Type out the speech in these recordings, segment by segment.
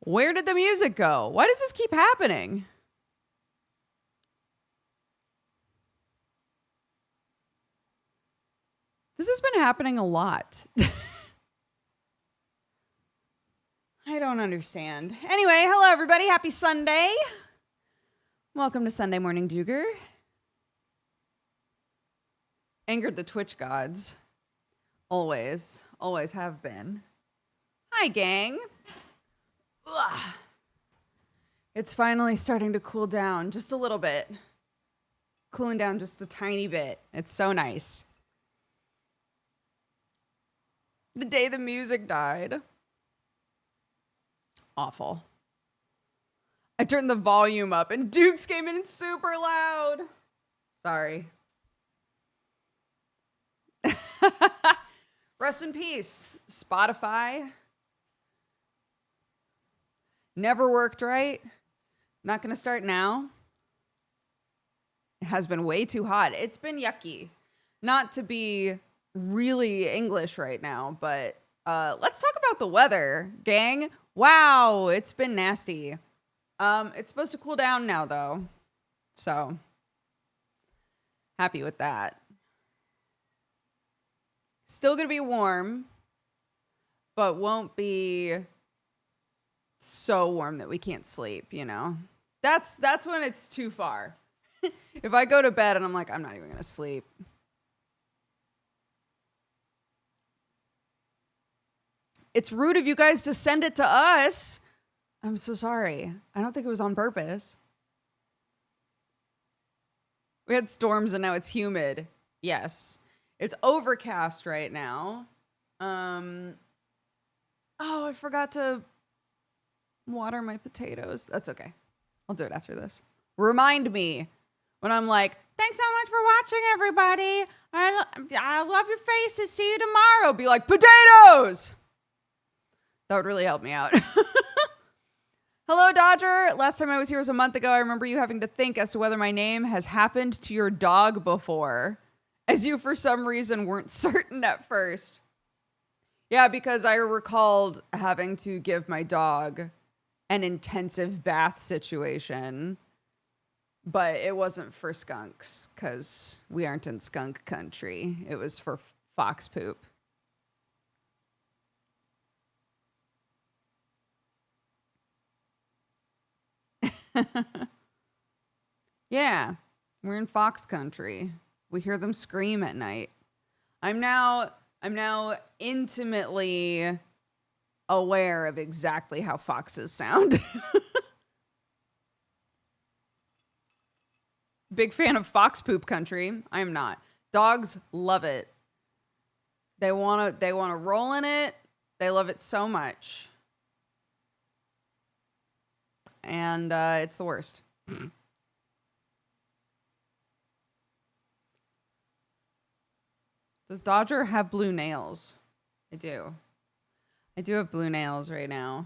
Where did the music go? Why does this keep happening? This has been happening a lot. I don't understand. Anyway, hello everybody. Happy Sunday. Welcome to Sunday Morning DOOGER. Angered the Twitch gods. Always have been. Hi, gang. Ugh. It's finally starting to cool down just a little bit. Cooling down just a tiny bit. It's so nice. The day the music died. Awful. I turned the volume up and Dukes came in super loud. Sorry. Rest in peace, Spotify. Never worked right. Not going to start now. It has been way too hot. It's been yucky. Not to be really English right now, but let's talk about the weather, gang. Wow, it's been nasty. It's supposed to cool down now, though. So, happy with that. Still going to be warm, but won't be so warm that we can't sleep, you know? That's when it's too far. If I go to bed and I'm like, I'm not even going to sleep. It's rude of you guys to send it to us. I'm so sorry. I don't think it was on purpose. We had storms and now it's humid. Yes. It's overcast right now. Oh, I forgot to water my potatoes. That's okay. I'll do it after this. Remind me when I'm like, thanks so much for watching, everybody. I love your faces. See you tomorrow. Be like, potatoes. That would really help me out. Hello, Dodger. Last time I was here was a month ago. I remember you having to think as to whether my name has happened to your dog before, as you, for some reason, weren't certain at first. Yeah, because I recalled having to give my dog an intensive bath situation, but it wasn't for skunks, because we aren't in skunk country. It was for fox poop. Yeah, we're in fox country. We hear them scream at night. I'm now intimately aware of exactly how foxes sound. Big fan of fox poop country. I am not. Dogs love it. They want to roll in it. They love it so much. And it's the worst. Does Dodger have blue nails? I do. I do have blue nails right now.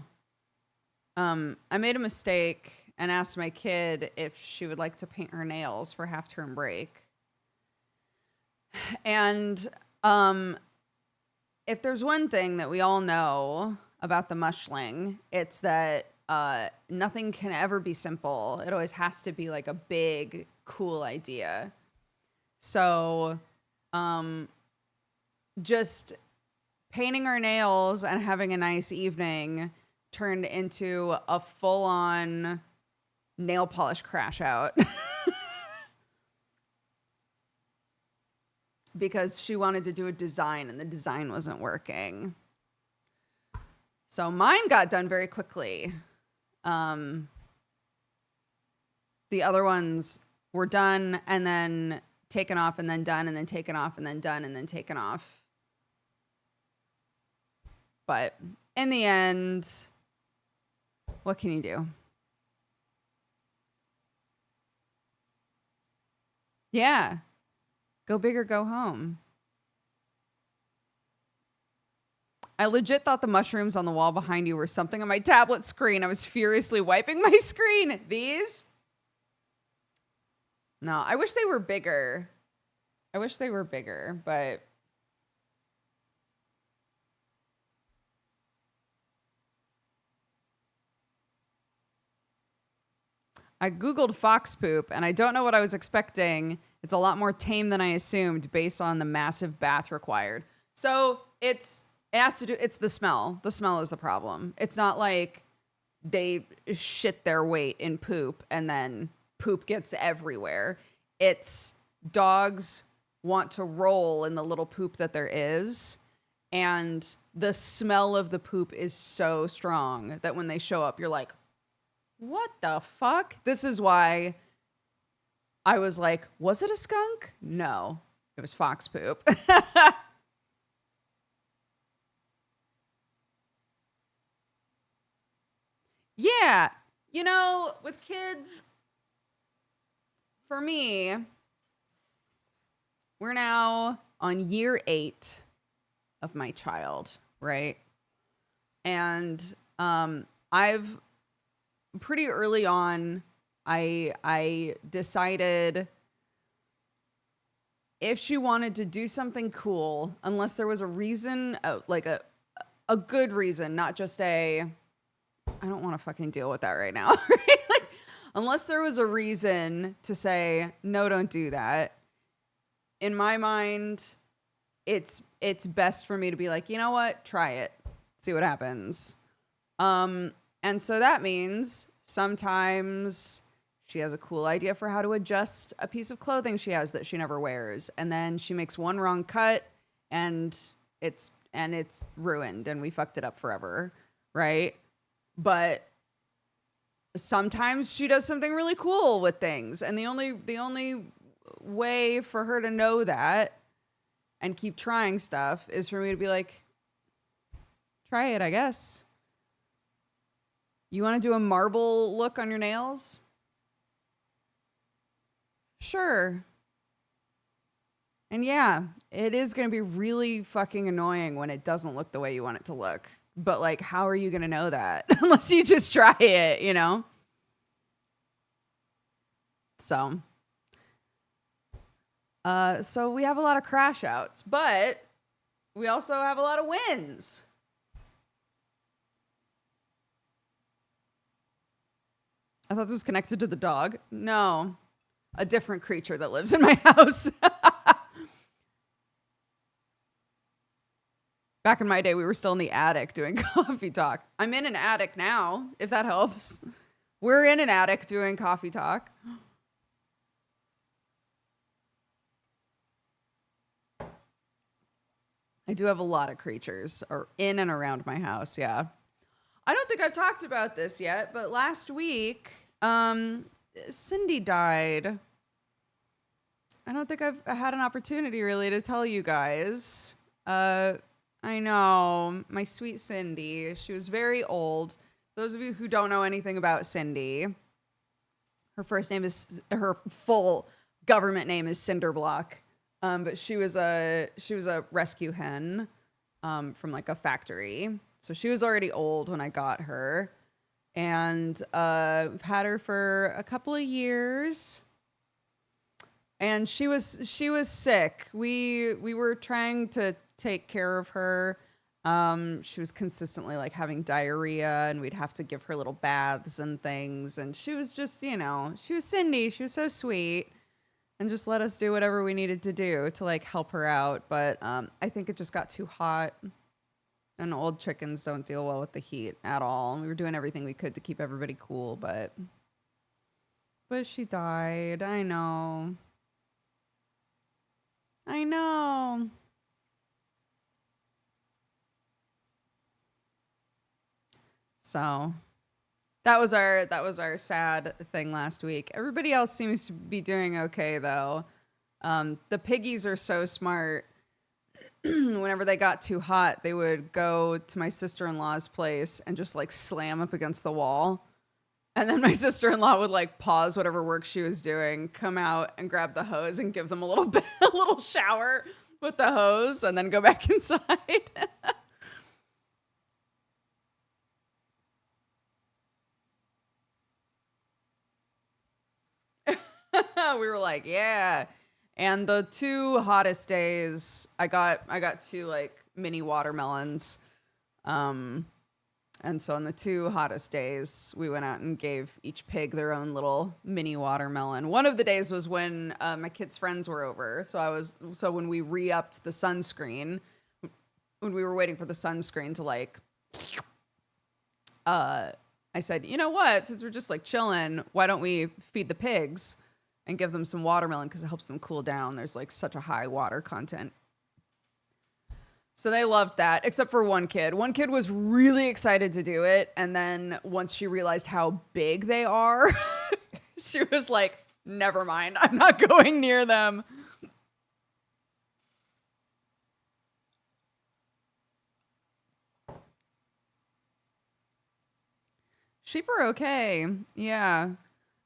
I made a mistake and asked my kid if she would like to paint her nails for half-term break. And if there's one thing that we all know about the mushling, it's that nothing can ever be simple. It always has to be like a big, cool idea. So just painting our nails and having a nice evening turned into a full-on nail polish crash out. Because she wanted to do a design and the design wasn't working. So mine got done very quickly. The other ones were done and then taken off and then done and then taken off and then done and then taken off. But in the end, what can you do? Yeah. Go big or go home. I legit thought the mushrooms on the wall behind you were something on my tablet screen. I was furiously wiping my screen. These? No, I wish they were bigger. But I Googled fox poop, and I don't know what I was expecting. It's a lot more tame than I assumed based on the massive bath required. So it has to do, it's the smell. The smell is the problem. It's not like they shit their weight in poop and then poop gets everywhere. It's dogs want to roll in the little poop that there is, and the smell of the poop is so strong that when they show up, you're like, what the fuck? This is why I was like, was it a skunk? No, it was fox poop. Yeah, with kids, for me, we're now on year 8 of my child, right? And I've pretty early on, I decided if she wanted to do something cool, unless there was a reason, like a good reason, not just I don't want to fucking deal with that right now. Right? Like, unless there was a reason to say, no, don't do that. In my mind, it's best for me to be like, you know what? Try it. See what happens. And so that means sometimes she has a cool idea for how to adjust a piece of clothing she has that she never wears. And then she makes one wrong cut and it's ruined and we fucked it up forever. Right? But sometimes she does something really cool with things. And the only way for her to know that and keep trying stuff is for me to be like, try it, I guess. You want to do a marble look on your nails? Sure. And yeah, it is going to be really fucking annoying when it doesn't look the way you want it to look. But like, how are you going to know that unless you just try it, So, so we have a lot of crash outs, but we also have a lot of wins. I thought this was connected to the dog. No, a different creature that lives in my house. Back in my day, we were still in the attic doing coffee talk. I'm in an attic now, if that helps. We're in an attic doing coffee talk. I do have a lot of creatures in and around my house, yeah. I don't think I've talked about this yet, but last week, Cindy died. I don't think I've had an opportunity really to tell you guys. I know, my sweet Cindy. She was very old. Those of you who don't know anything about Cindy, her full government name is Cinderblock. But she was a rescue hen, from like a factory. So she was already old when I got her, and we've had her for a couple of years. And she was sick. We were trying to take care of her. She was consistently like having diarrhea, and we'd have to give her little baths and things. And she was just, she was Cindy. She was so sweet. And just let us do whatever we needed to do to like help her out. But I think it just got too hot. And old chickens don't deal well with the heat at all. We were doing everything we could to keep everybody cool, but she died. I know. So that was our sad thing last week. Everybody else seems to be doing okay though. The piggies are so smart. Whenever they got too hot, they would go to my sister-in-law's place and just like slam up against the wall. And then my sister-in-law would like pause whatever work she was doing, come out and grab the hose and give them a little shower with the hose and then go back inside. We were like, yeah. And the 2 hottest days, I got 2 like mini watermelons. And so on the 2 hottest days, we went out and gave each pig their own little mini watermelon. One of the days was when my kids' friends were over. So when we re-upped the sunscreen, when we were waiting for the sunscreen to like, I said, you know what? Since we're just like chilling, why don't we feed the pigs and give them some watermelon because it helps them cool down. There's like such a high water content. So they loved that, except for one kid. One kid was really excited to do it. And then once she realized how big they are, she was like, never mind. I'm not going near them. Sheep are okay. Yeah.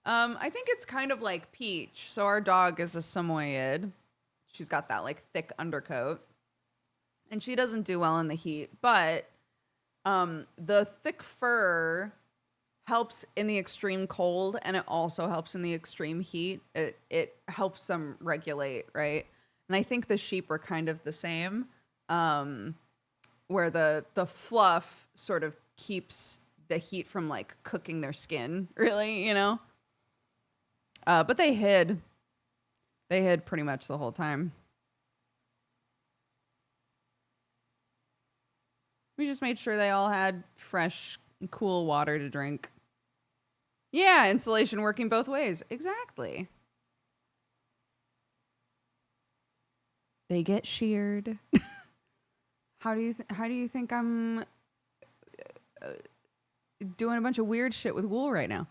I think it's kind of like Peach. So our dog is a Samoyed. She's got that like thick undercoat. And she doesn't do well in the heat, but the thick fur helps in the extreme cold, and it also helps in the extreme heat. It helps them regulate, right? And I think the sheep are kind of the same, where the fluff sort of keeps the heat from like cooking their skin, really, you know? But they hid pretty much the whole time. We just made sure they all had fresh, cool water to drink. Yeah, insulation working both ways. Exactly. They get sheared. How do you think I'm doing a bunch of weird shit with wool right now?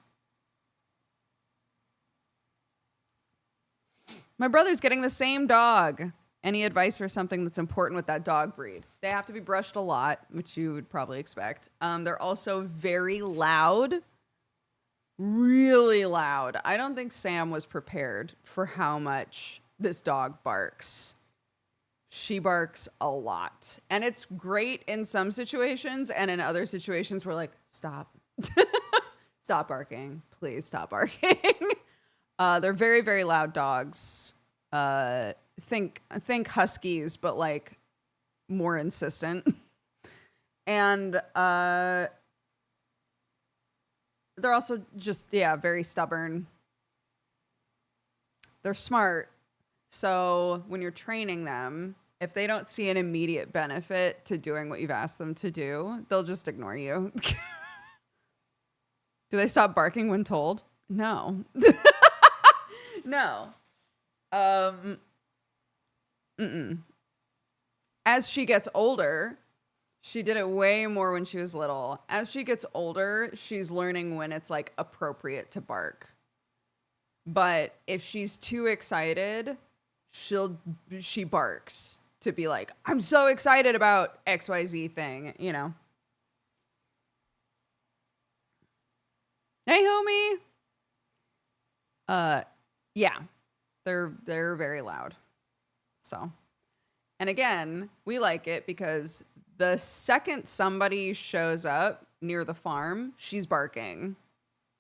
My brother's getting the same dog. Any advice for something that's important with that dog breed? They have to be brushed a lot, which you would probably expect. They're also very loud, really loud. I don't think Sam was prepared for how much this dog barks. She barks a lot. And it's great in some situations, and in other situations we're like, stop. Stop barking. Please stop barking. They're very, very loud dogs. Think huskies, but like more insistent. And they're also just, very stubborn. They're smart. So when you're training them, if they don't see an immediate benefit to doing what you've asked them to do, they'll just ignore you. Do they stop barking when told? No. No. As she gets older, she did it way more when she was little. As she gets older, she's learning when it's like appropriate to bark. But if she's too excited, she barks to be like, I'm so excited about XYZ thing, you know. Hey, homie. Yeah. They're very loud. So, and again, we like it because the second somebody shows up near the farm, she's barking.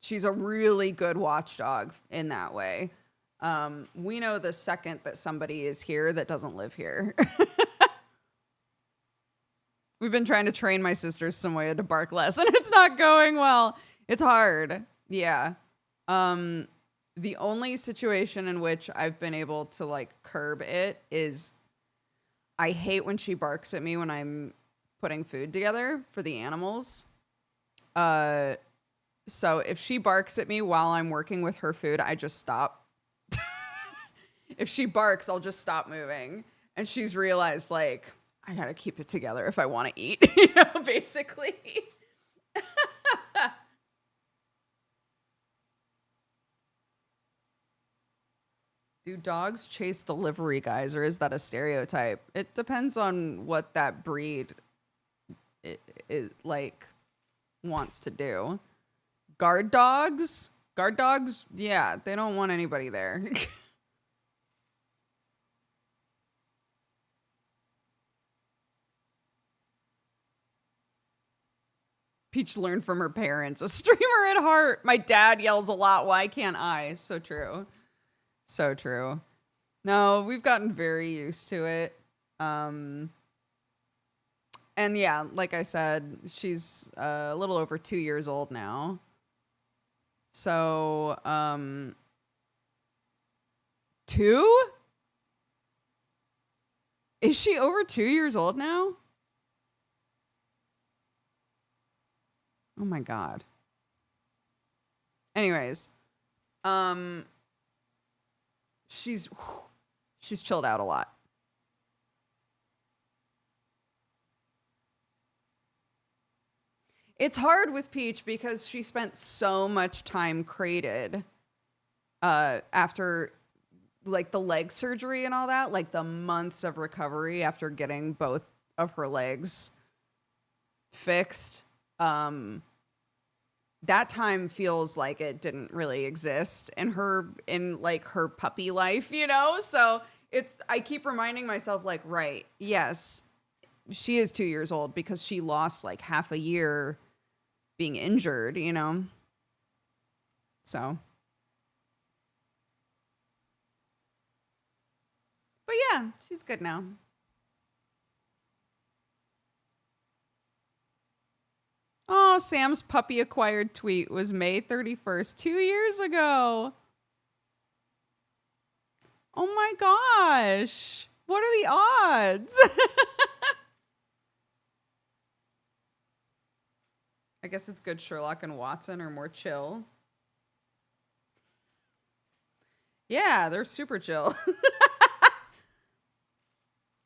She's a really good watchdog in that way. We know the second that somebody is here that doesn't live here. We've been trying to train my sisters some way to bark less, and it's not going well. It's hard. Yeah. The only situation in which I've been able to like curb it is I hate when she barks at me when I'm putting food together for the animals. So if she barks at me while I'm working with her food, I just stop. If she barks, I'll just stop moving. And she's realized like, I gotta keep it together if I want to eat, you know, basically. Do dogs chase delivery guys, or is that a stereotype? It depends on what that breed it like wants to do. Guard dogs, yeah, they don't want anybody there. Peach learned from her parents. A streamer at heart. My dad yells a lot. Why can't I? So true. So true. No, we've gotten very used to it. And And yeah, like I said, she's a little over 2 years old now. So, 2? Is she over 2 years old now? Oh my God. Anyways, um, she's chilled out a lot. It's hard with Peach because she spent so much time crated after like the leg surgery and all that, like the months of recovery after getting both of her legs fixed. That time feels like it didn't really exist in like her puppy life, you know? So I keep reminding myself like, right, yes, she is 2 years old because she lost like half a year being injured, you know? So, but yeah, she's good now. Oh, Sam's puppy acquired tweet was May 31st, 2 years ago. Oh my gosh. What are the odds? I guess it's good Sherlock and Watson are more chill. Yeah, they're super chill.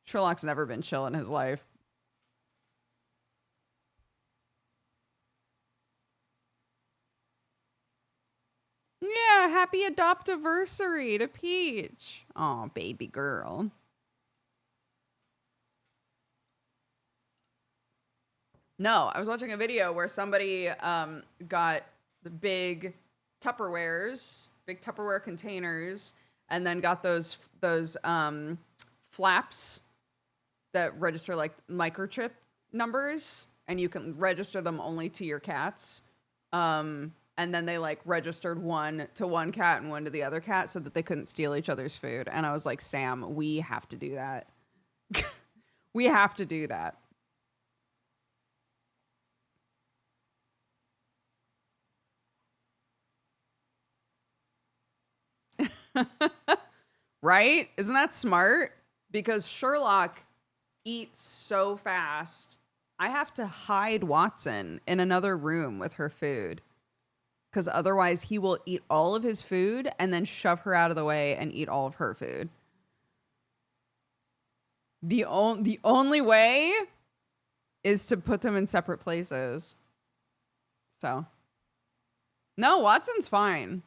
Sherlock's never been chill in his life. Yeah, happy adoptiversary to Peach. Oh, baby girl. No, I was watching a video where somebody got the big Tupperware containers, and then got those flaps that register like microchip numbers, and you can register them only to your cats. And then they like registered one to one cat and one to the other cat so that they couldn't steal each other's food. And I was like, Sam, we have to do that. We have to do that. Right? Isn't that smart? Because Sherlock eats so fast. I have to hide Watson in another room with her food. Because otherwise he will eat all of his food and then shove her out of the way and eat all of her food. The only way is to put them in separate places. So, no, Watson's fine.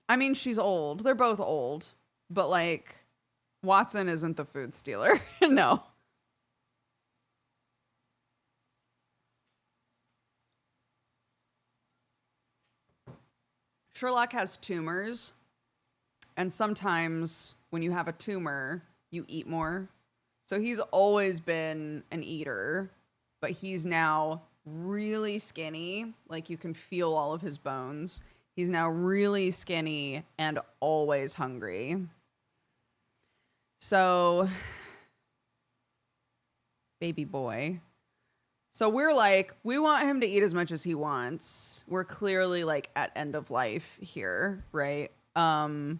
I mean, she's old. They're both old. But, like, Watson isn't the food stealer. No. Sherlock has tumors. And sometimes when you have a tumor, you eat more. So he's always been an eater. But he's now really skinny. Like, you can feel all of his bones. He's now really skinny and always hungry. So, baby boy. So we're like, we want him to eat as much as he wants. We're clearly like at end of life here, right? But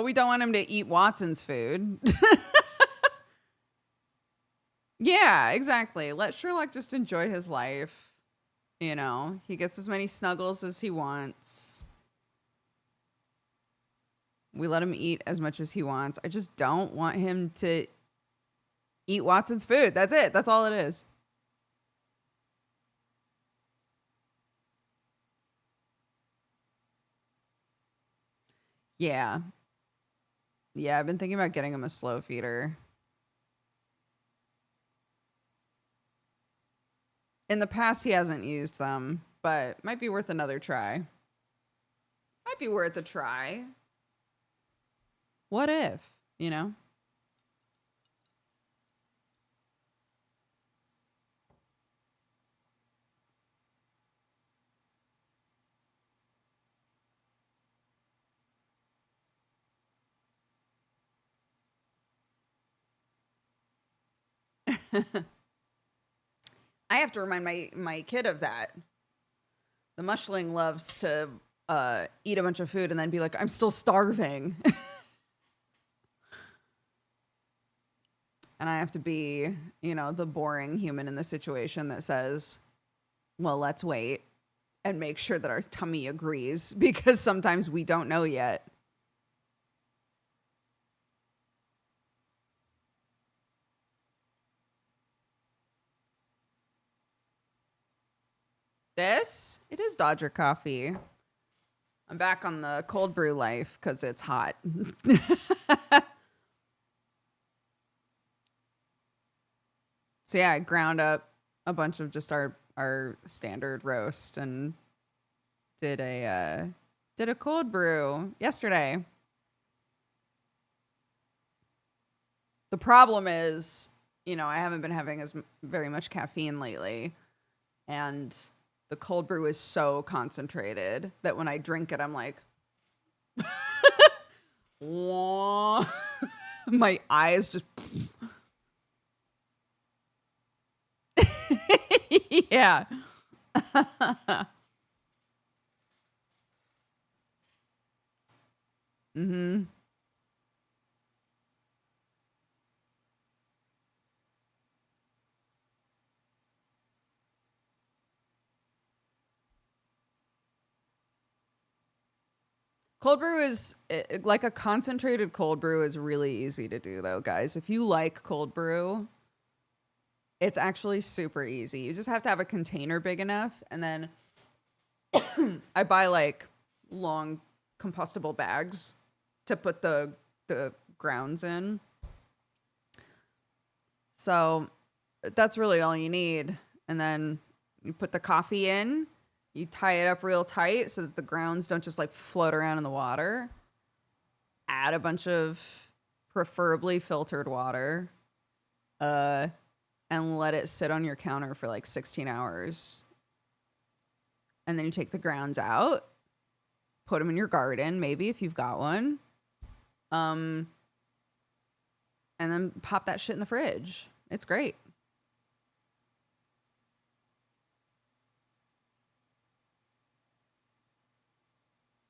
we don't want him to eat Watson's food. Yeah, exactly. Let Sherlock just enjoy his life. You know, he gets as many snuggles as he wants. We let him eat as much as he wants. I just don't want him to eat Watson's food. That's it. That's all it is. Yeah. Yeah, I've been thinking about getting him a slow feeder. In the past, he hasn't used them, but might be worth another try. Might be worth a try. What if, you know? I have to remind my kid of that. The mushling loves to eat a bunch of food and then be like, I'm still starving. And I have to be, the boring human in the situation that says, well, let's wait and make sure that our tummy agrees, because sometimes we don't know yet. It is Dodger coffee. I'm back on the cold brew life because it's hot. So yeah, I ground up a bunch of just our standard roast and did a cold brew yesterday. The problem is, I haven't been having very much caffeine lately, and the cold brew is so concentrated that when I drink it, I'm like, my eyes just. Yeah. Mm-hmm. Cold brew is like a concentrated cold brew is really easy to do though, guys. If you like cold brew, it's actually super easy. You just have to have a container big enough, and then I buy like long compostable bags to put the grounds in. So that's really all you need. And then you put the coffee in, you tie it up real tight so that the grounds don't just like float around in the water. Add a bunch of preferably filtered water. And let it sit on your counter for like 16 hours. And then you take the grounds out, put them in your garden, maybe if you've got one. And then pop that shit in the fridge. It's great.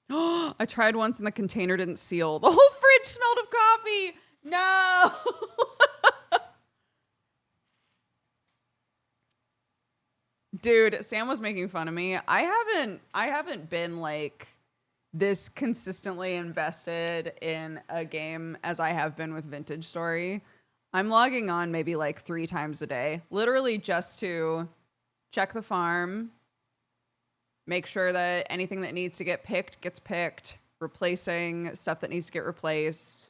I tried once and the container didn't seal. The whole fridge smelled of coffee. No. Dude, Sam was making fun of me. I haven't been like this consistently invested in a game as I have been with Vintage Story. I'm logging on maybe like 3 times a day, literally just to check the farm, make sure that anything that needs to get picked gets picked, replacing stuff that needs to get replaced.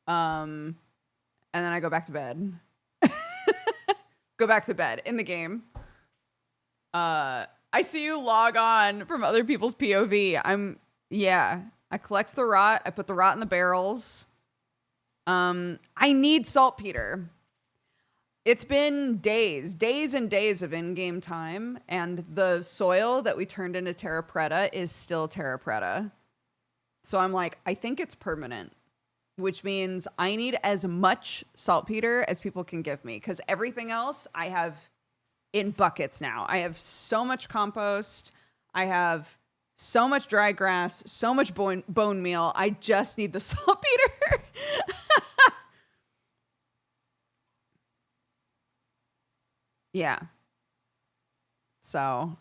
And then I go back to bed. Go back to bed in the game. I see you log on from other people's POV. I collect the rot. I put the rot in the barrels. I need saltpeter. It's been days and days of in-game time, and the soil that we turned into terra preta is still terra preta. So I'm like, I think it's permanent, which means I need as much saltpeter as people can give me, because everything else I have in buckets now. I have so much compost. I have so much dry grass, so much bone meal. I just need the saltpeter. Yeah. So,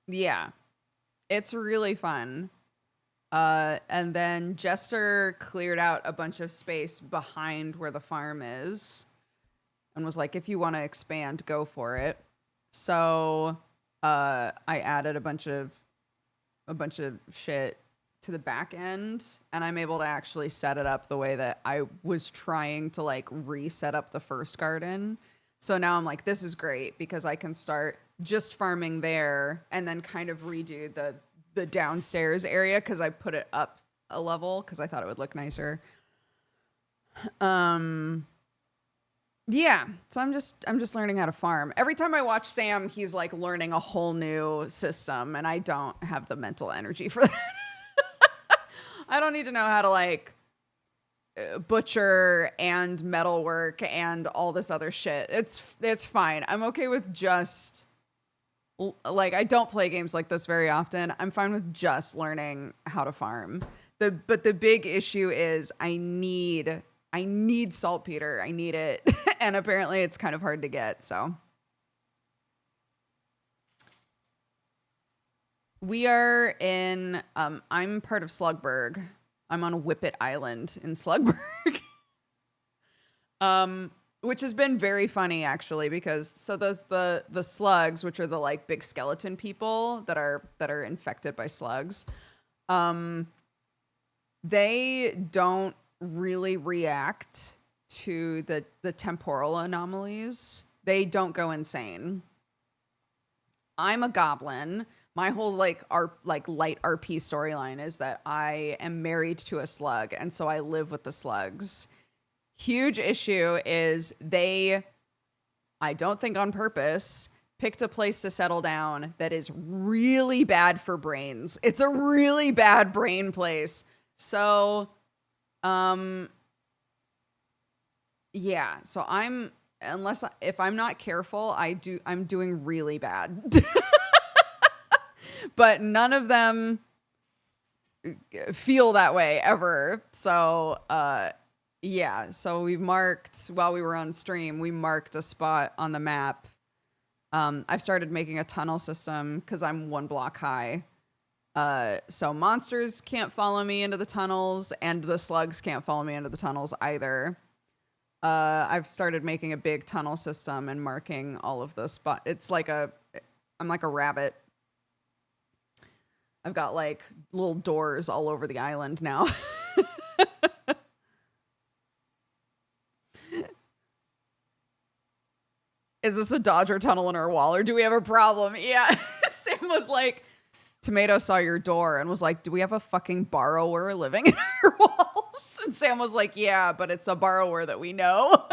yeah, it's really fun. And then Jester cleared out a bunch of space behind where the farm is and was like, if you want to expand, go for it. So, I added a bunch of shit to the back end, and I'm able to actually set it up the way that I was trying to like reset up the first garden. So now I'm like, this is great because I can start just farming there and then kind of redo the downstairs area because I put it up a level because I thought it would look nicer. Yeah, so I'm just learning how to farm. Every time I watch Sam, he's like learning a whole new system, and I don't have the mental energy for that. I don't need to know how to like butcher and metalwork and all this other shit. It's fine. I'm okay with just like, I don't play games like this very often. I'm fine with just learning how to farm. But the big issue is I need saltpeter. I need it. And apparently it's kind of hard to get, so. We are in, I'm part of Slugberg. I'm on Whippet Island in Slugberg. Which has been very funny, actually, because so those the slugs, which are the like big skeleton people that are infected by slugs, they don't really react to the temporal anomalies. They don't go insane. I'm a goblin. My whole light RP storyline is that I am married to a slug, and so I live with the slugs. Huge issue is they, I don't think on purpose, picked a place to settle down that is really bad for brains. It's a really bad brain place. So, yeah. So if I'm not careful, I'm doing really bad. But none of them feel that way ever. So, yeah. So we marked, while we were on stream, we marked a spot on the map. I've started making a tunnel system because I'm 1 block high. So monsters can't follow me into the tunnels, and the slugs can't follow me into the tunnels either. I've started making a big tunnel system and marking all of the spot. I'm like a rabbit. I've got like little doors all over the island now. Is this a Dodger tunnel in our wall, or do we have a problem? Yeah. Sam was like, Tomato saw your door and was like, do we have a fucking borrower living in our walls? And Sam was like, yeah, but it's a borrower that we know.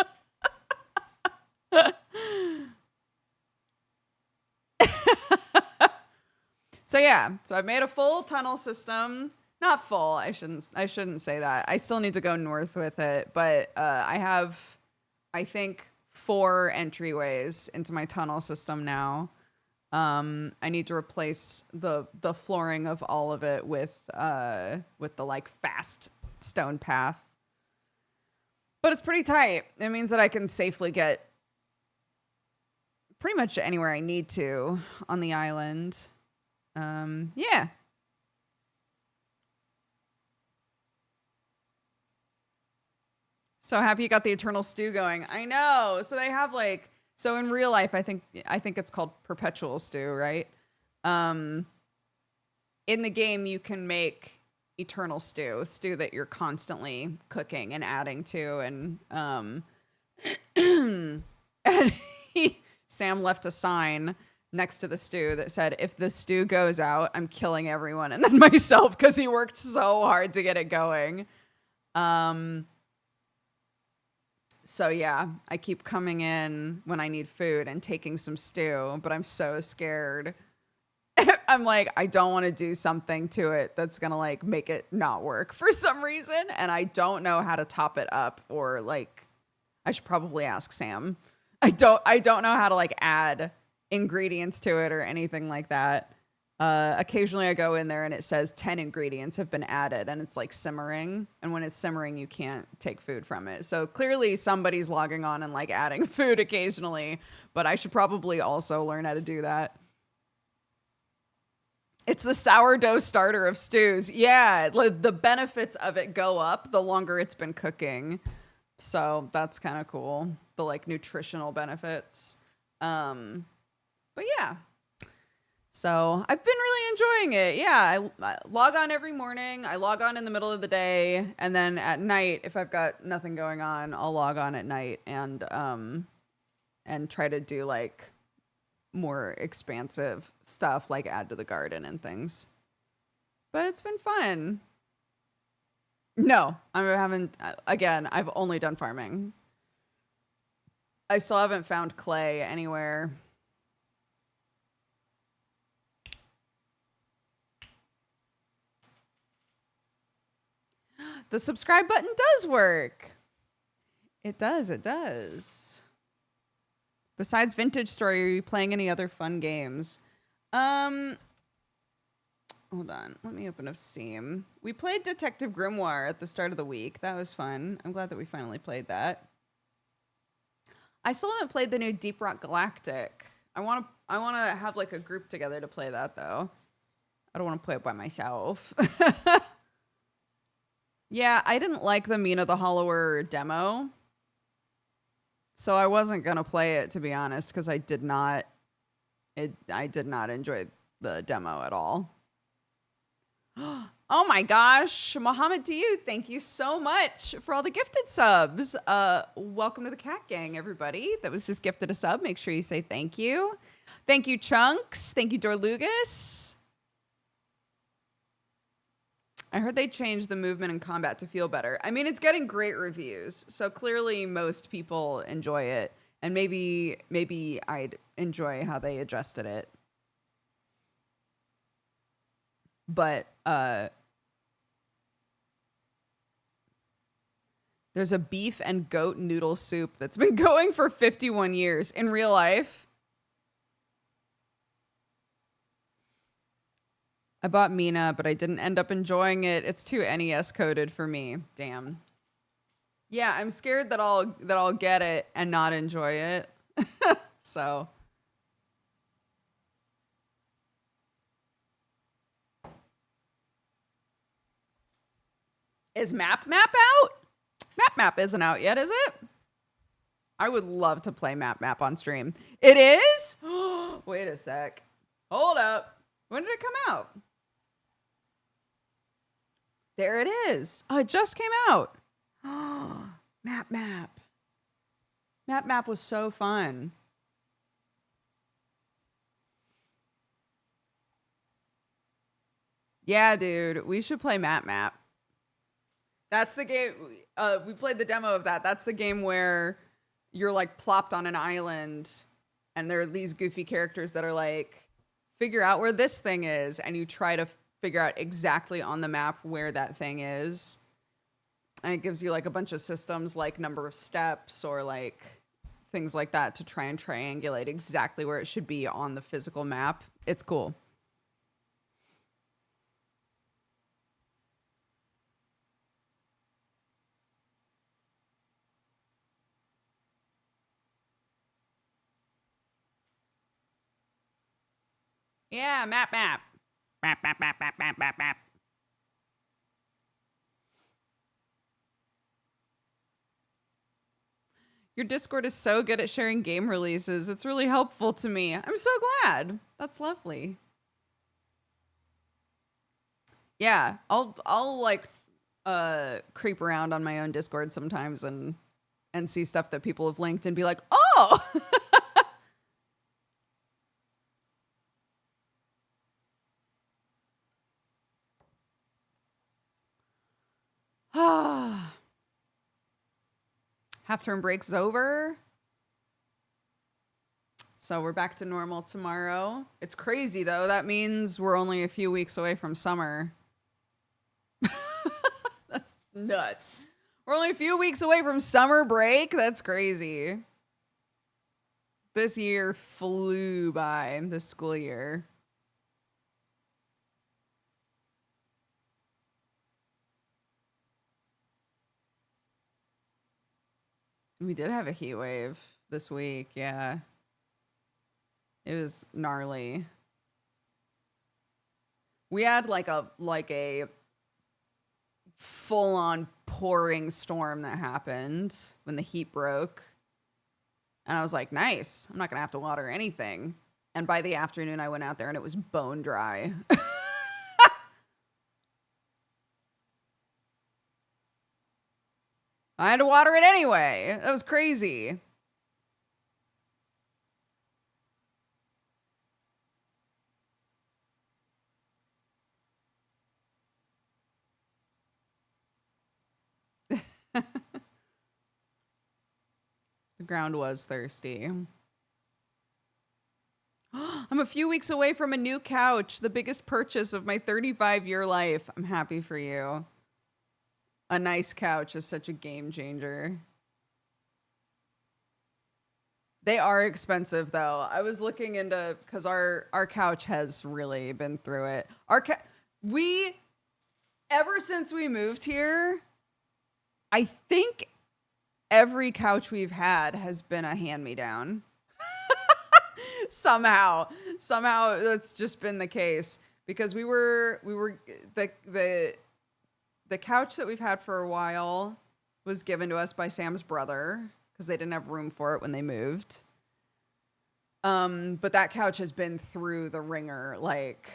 So yeah, so I've made a full tunnel system. Not full, I shouldn't say that. I still need to go north with it, but I have, I think, 4 entryways into my tunnel system now. I need to replace the flooring of all of it with the like fast stone path. But it's pretty tight. It means that I can safely get pretty much anywhere I need to on the island. Yeah. So happy you got the Eternal Stew going. I know. So they have like, so in real life, I think it's called Perpetual Stew, right? In the game, you can make Eternal Stew that you're constantly cooking and adding to, and Sam left a sign next to the stew that said, if the stew goes out, I'm killing everyone and then myself, because he worked so hard to get it going. So yeah, I keep coming in when I need food and taking some stew, but I'm so scared. I'm like, I don't want to do something to it that's going to like make it not work for some reason. And I don't know how to top it up, or like, I should probably ask Sam. I don't know how to like add ingredients to it or anything like that. Occasionally I go in there and it says 10 ingredients have been added, and it's like simmering. And when it's simmering, you can't take food from it. So clearly somebody's logging on and like adding food occasionally, but I should probably also learn how to do that. It's the sourdough starter of stews. Yeah, the benefits of it go up the longer it's been cooking. So that's kind of cool. The like nutritional benefits. But yeah. So I've been really enjoying it. Yeah, I log on every morning. I log on in the middle of the day, and then at night, if I've got nothing going on, I'll log on at night and try to do like more expansive stuff, like add to the garden and things. But it's been fun. No, I haven't. Again, I've only done farming. I still haven't found clay anywhere. The subscribe button does work. It does. It does. Besides Vintage Story, are you playing any other fun games? Hold on. Let me open up Steam. We played Detective Grimoire at the start of the week. That was fun. I'm glad that we finally played that. I still haven't played the new Deep Rock Galactic. I want to have like a group together to play that though. I don't want to play it by myself. Yeah, I didn't like the Mina the Hollower demo. So I wasn't going to play it, to be honest, because I did not enjoy the demo at all. Oh my gosh, Mohammed to you. Thank you so much for all the gifted subs. Welcome to the Cat Gang, everybody. That was just gifted a sub. Make sure you say thank you. Thank you, Chunks. Thank you, Dorlugas. I heard they changed the movement and combat to feel better. I mean, it's getting great reviews, so clearly most people enjoy it. And maybe I'd enjoy how they adjusted it. But there's a beef and goat noodle soup that's been going for 51 years in real life. I bought Mina, but I didn't end up enjoying it. It's too NES coded for me. Damn. Yeah, I'm scared that I'll get it and not enjoy it. So. Is Map out? Map isn't out yet, is it? I would love to play Map on stream. It is? Wait a sec. Hold up. When did it come out? There it is. Oh, it just came out. Map. Map was so fun. Yeah, dude. We should play Map. That's the game. We played the demo of that. That's the game where you're like plopped on an island and there are these goofy characters that are like, figure out where this thing is. And you try to figure out exactly on the map where that thing is. And it gives you like a bunch of systems, like number of steps or like things like that to try and triangulate exactly where it should be on the physical map. It's cool. Yeah, map. Map. Your Discord is so good at sharing game releases. It's really helpful to me. I'm so glad. That's lovely. Yeah, I'll like creep around on my own Discord sometimes and see stuff that people have linked and be like, "Oh." Half-term break's over. So we're back to normal tomorrow. It's crazy, though. That means we're only a few weeks away from summer. That's nuts. We're only a few weeks away from summer break? That's crazy. This year flew by, this school year. We did have a heat wave this week, yeah. It was gnarly. We had like a full-on pouring storm that happened when the heat broke. And I was like, nice. I'm not going to have to water anything. And by the afternoon, I went out there and it was bone dry. I had to water it anyway. That was crazy. The ground was thirsty. I'm a few weeks away from a new couch, the biggest purchase of my 35-year life. I'm happy for you. A nice couch is such a game changer. They are expensive though. I was looking into because our couch has really been through it. We ever since we moved here, I think every couch we've had has been a hand-me-down. Somehow that's just been the case because we were the couch that we've had for a while was given to us by Sam's brother because they didn't have room for it when they moved. But that couch has been through the ringer. Like,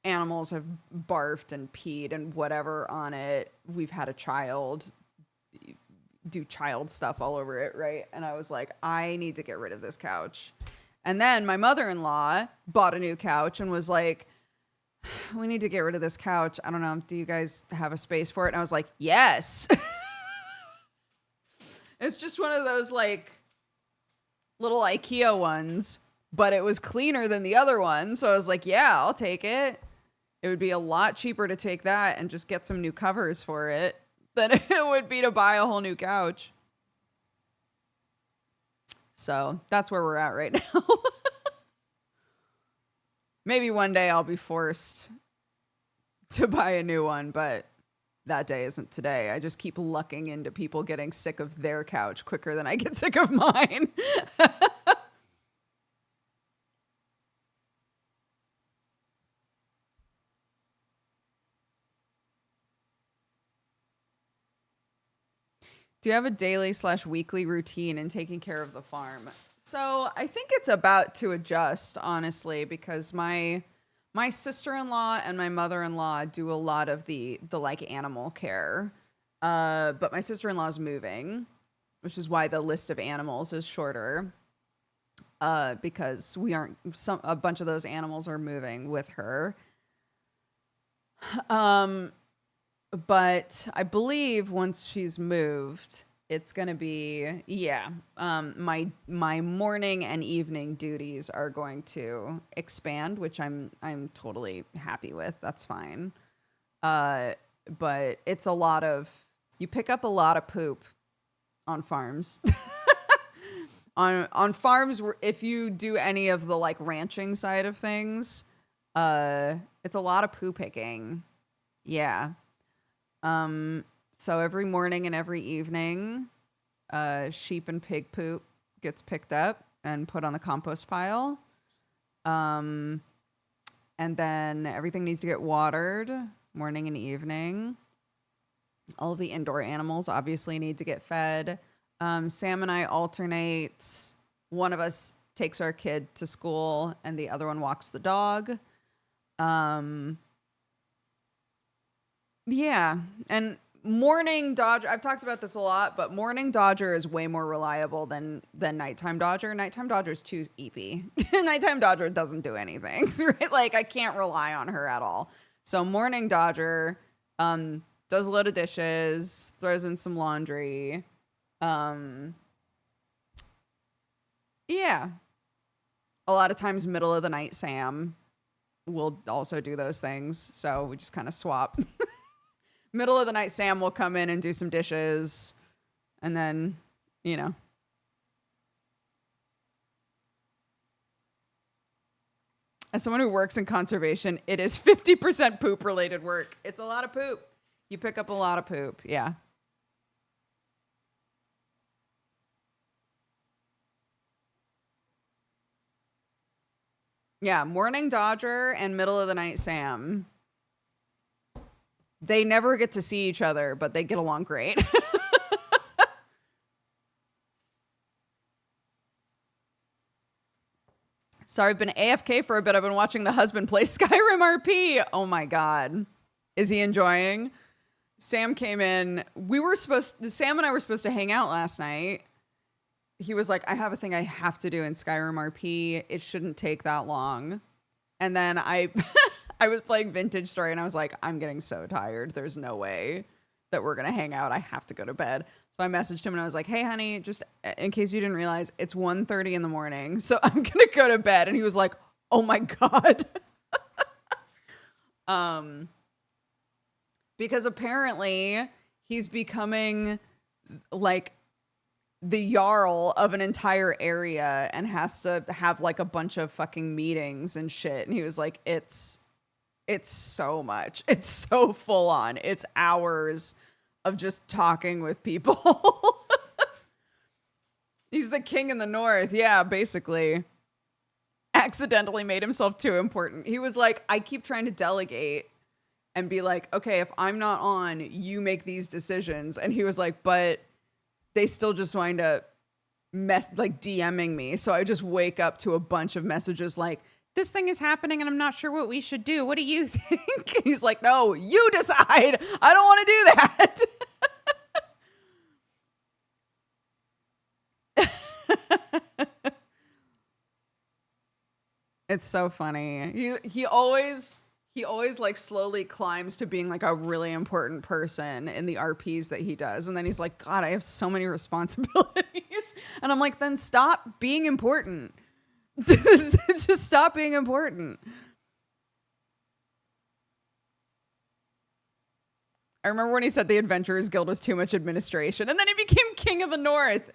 animals have barfed and peed and whatever on it. We've had a child do child stuff all over it, right? And I was like, I need to get rid of this couch. And then my mother-in-law bought a new couch and was like, we need to get rid of this couch. I don't know. Do you guys have a space for it? And I was like, yes. It's just one of those like little IKEA ones, but it was cleaner than the other one. So I was like, yeah, I'll take it. It would be a lot cheaper to take that and just get some new covers for it than it would be to buy a whole new couch. So that's where we're at right now. Maybe one day I'll be forced to buy a new one, but that day isn't today. I just keep lucking into people getting sick of their couch quicker than I get sick of mine. Do you have a daily/weekly routine in taking care of the farm? So I think it's about to adjust, honestly, because my sister-in-law and my mother-in-law do a lot of the like animal care. But my sister-in-law is moving, which is why the list of animals is shorter. Because a bunch of those animals are moving with her. But I believe once she's moved, it's gonna be my morning and evening duties are going to expand, which I'm totally happy with. That's fine. But it's a lot of you pick up a lot of poop on farms. on farms, if you do any of the like ranching side of things, it's a lot of poo picking. Yeah. So every morning and every evening, sheep and pig poop gets picked up and put on the compost pile. And then everything needs to get watered morning and evening. All of the indoor animals obviously need to get fed. Sam and I alternate. One of us takes our kid to school and the other one walks the dog. Yeah, and morning Dodger, I've talked about this a lot, but morning Dodger is way more reliable than nighttime Dodger. Nighttime Dodger is too eepy. Nighttime Dodger doesn't do anything, right? Like, I can't rely on her at all. So morning Dodger does a load of dishes, throws in some laundry. Yeah. A lot of times middle of the night Sam will also do those things, so we just kind of swap. Middle of the night, Sam will come in and do some dishes. And then, as someone who works in conservation, it is 50% poop related work. It's a lot of poop. You pick up a lot of poop. Yeah. Yeah. Morning Dodger and middle of the night Sam. They never get to see each other, but they get along great. Sorry, I've been AFK for a bit. I've been watching the husband play Skyrim RP. Oh my God. Is he enjoying? Sam came in. Sam and I were supposed to hang out last night. He was like, I have a thing I have to do in Skyrim RP. It shouldn't take that long. And then I was playing Vintage Story and I was like, I'm getting so tired. There's no way that we're going to hang out. I have to go to bed. So I messaged him and I was like, hey, honey, just in case you didn't realize, it's 1:30 in the morning. So I'm going to go to bed. And he was like, oh my God. Because apparently he's becoming like the jarl of an entire area and has to have like a bunch of fucking meetings and shit. And he was like, it's so much. It's so full on. It's hours of just talking with people. He's the king in the north. Yeah, basically. Accidentally made himself too important. He was like, I keep trying to delegate and be like, okay, if I'm not on, you make these decisions. And he was like, but they still just wind up DMing me. So I just wake up to a bunch of messages like, this thing is happening and I'm not sure what we should do. What do you think? He's like, no, you decide. I don't want to do that. It's so funny. He always like slowly climbs to being like a really important person in the RPs that he does. And then he's like, God, I have so many responsibilities. And I'm like, then stop being important. Just stop being important. I remember when he said the Adventurers Guild was too much administration, and then he became King of the North.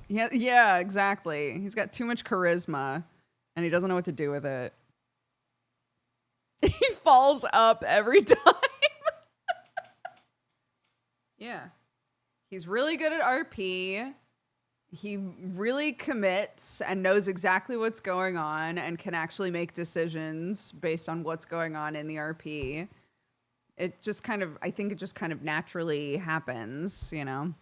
Yeah, exactly. He's got too much charisma, and he doesn't know what to do with it. He falls up every time. Yeah. He's really good at RP. He really commits and knows exactly what's going on and can actually make decisions based on what's going on in the RP. It just kind of, I think it just kind of naturally happens, you know?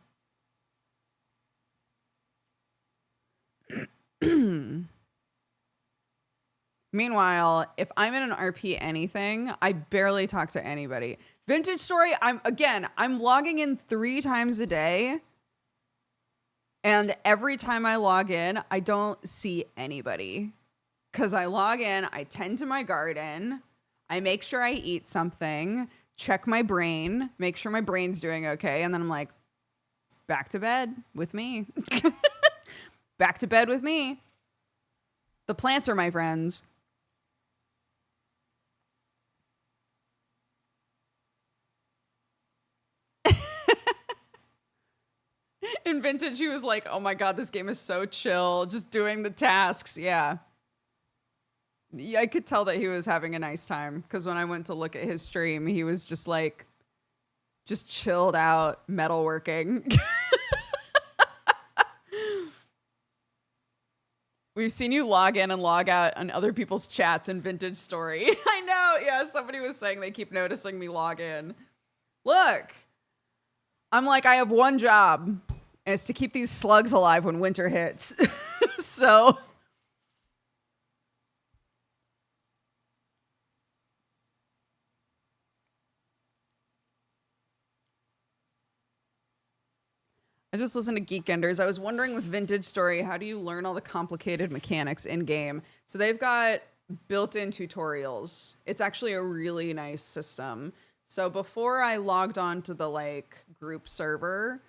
Meanwhile, if I'm in an RP anything, I barely talk to anybody. Vintage Story, I'm logging in 3 times a day. And every time I log in, I don't see anybody. Because I log in, I tend to my garden, I make sure I eat something, check my brain, make sure my brain's doing okay, and then I'm like, back to bed with me. Back to bed with me. The plants are my friends. In Vintage, he was like, oh my God, this game is so chill. Just doing the tasks. Yeah. I could tell that he was having a nice time. Because when I went to look at his stream, he was just like, just chilled out metalworking. We've seen you log in and log out on other people's chats in Vintage Story. I know. Yeah, somebody was saying they keep noticing me log in. Look. I'm like, I have one job, and it's to keep these slugs alive when winter hits. So. I just listened to Geek Enders. I was wondering with Vintage Story, how do you learn all the complicated mechanics in game? So they've got built-in tutorials. It's actually a really nice system. So before I logged on to the like group server,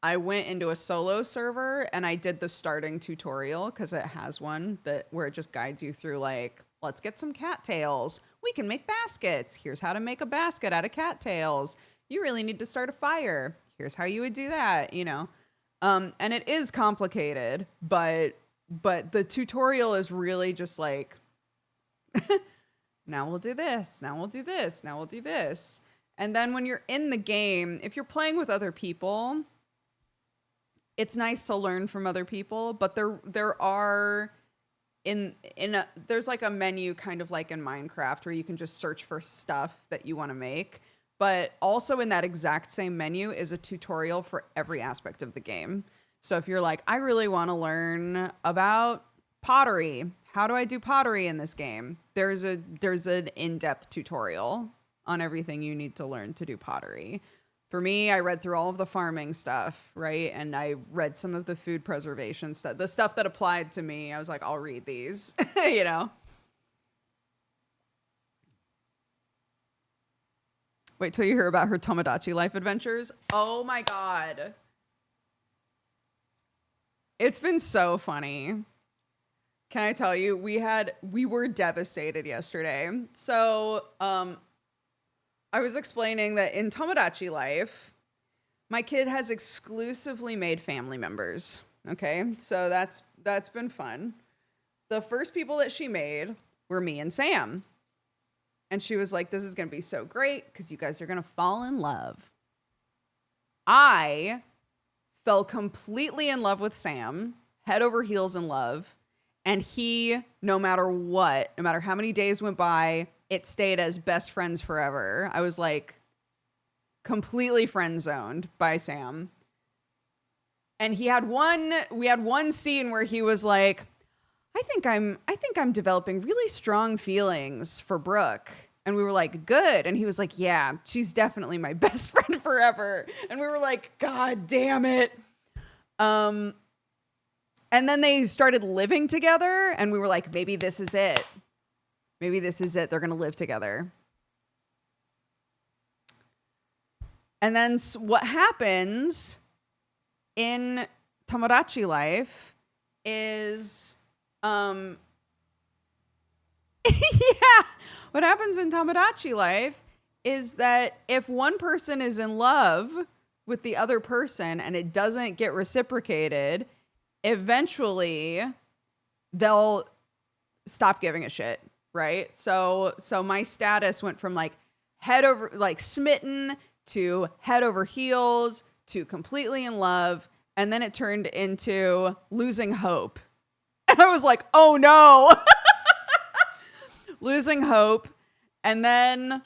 I went into a solo server and I did the starting tutorial because it has one that where it just guides you through like, let's get some cattails. We can make baskets. Here's how to make a basket out of cattails. You really need to start a fire. Here's how you would do that, you know. And it is complicated, but the tutorial is really just like, now we'll do this, now we'll do this, now we'll do this. And then when you're in the game, if you're playing with other people, it's nice to learn from other people, but there are there's like a menu kind of like in Minecraft where you can just search for stuff that you want to make. But also in that exact same menu is a tutorial for every aspect of the game. So if you're like, I really want to learn about pottery. How do I do pottery in this game? There's an in-depth tutorial on everything you need to learn to do pottery. For me, I read through all of the farming stuff, right? And I read some of the food preservation stuff, the stuff that applied to me. I was like, I'll read these, you know? Wait till you hear about her Tomodachi life adventures. Oh my God. It's been so funny. Can I tell you, we were devastated yesterday. So, I was explaining that in Tomodachi life, my kid has exclusively made family members. Okay, so that's been fun. The first people that she made were me and Sam. And she was like, this is going to be so great because you guys are going to fall in love. I fell completely in love with Sam, head over heels in love. And he, no matter what, no matter how many days went by, it stayed as best friends forever. I was like completely friend zoned by Sam. And we had one scene where he was like, I think I'm developing really strong feelings for Brooke. And we were like, good. And he was like, yeah, she's definitely my best friend forever. And we were like, God damn it. And then they started living together and we were like, maybe this is it. Maybe this is it. They're going to live together. And then what happens in Tomodachi life is, yeah, what happens in Tomodachi life is that if one person is in love with the other person and it doesn't get reciprocated, eventually they'll stop giving a shit, right? So my status went from like head over, like smitten, to head over heels, to completely in love, and then it turned into losing hope. And I was like, oh no. Losing hope. And then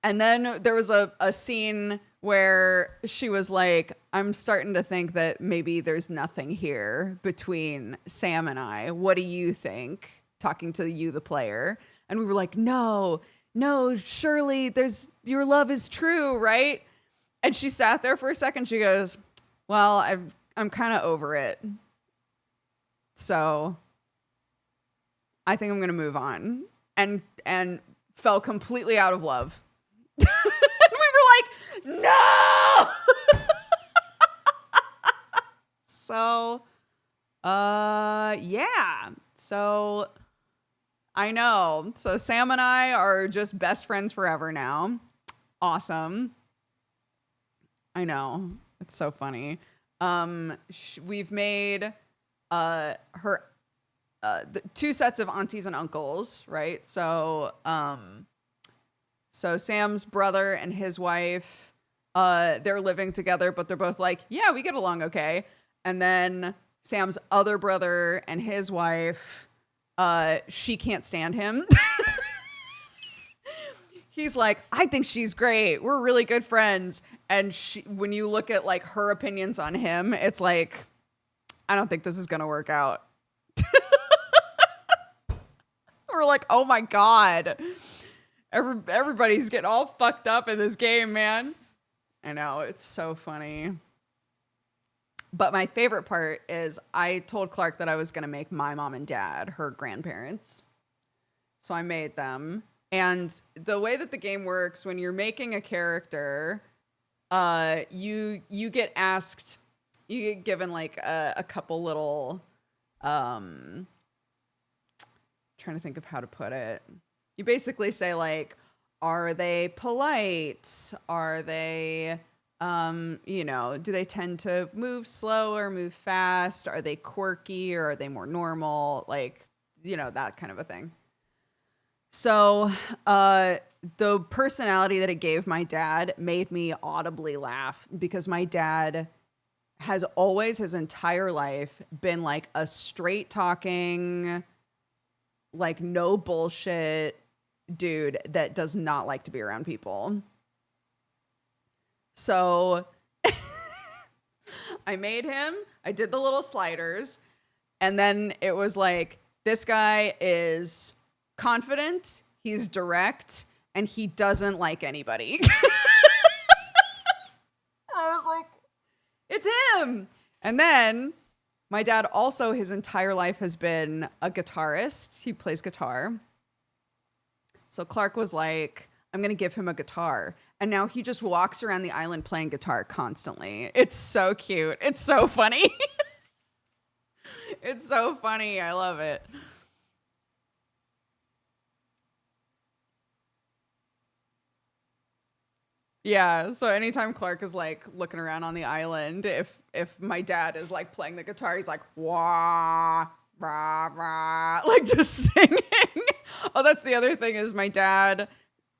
there was a scene where she was like, I'm starting to think that maybe there's nothing here between Sam and I. What do you think? Talking to you, the player. And we were like, no, surely your love is true, right? And she sat there for a second. She goes, well, I'm kind of over it. So I think I'm going to move on. And fell completely out of love. And we were like, no! So, yeah. So, I know. So, Sam and I are just best friends forever now. Awesome. I know. It's so funny. We've made her the two sets of aunties and uncles, right? So Sam's brother and his wife, they're living together, but they're both like, yeah, we get along okay. And then Sam's other brother and his wife, she can't stand him. He's like, I think she's great. We're really good friends. And when you look at like her opinions on him, it's like, I don't think this is going to work out. We're like, oh my God. Everybody's getting all fucked up in this game, man. I know, it's so funny. But my favorite part is I told Clark that I was going to make my mom and dad her grandparents. So I made them. And the way that the game works, when you're making a character, you get asked, you get given like a couple little, trying to think of how to put it. You basically say like, are they polite? Are they, do they tend to move slow or move fast? Are they quirky or are they more normal? Like, that kind of a thing. So the personality that it gave my dad made me audibly laugh because my dad has always his entire life been like a straight talking, like no bullshit dude that does not like to be around people. So I made him, I did the little sliders, and then it was like, this guy is confident, he's direct, and he doesn't like anybody. I was like, it's him. And then my dad also his entire life has been a guitarist. He plays guitar. So Clark was like, I'm going to give him a guitar. And now he just walks around the island playing guitar constantly. It's so cute. It's so funny. It's so funny. I love it. Yeah, so anytime Clark is like looking around on the island, if my dad is like playing the guitar, he's like wah rah rah, like just singing. Oh, that's the other thing is my dad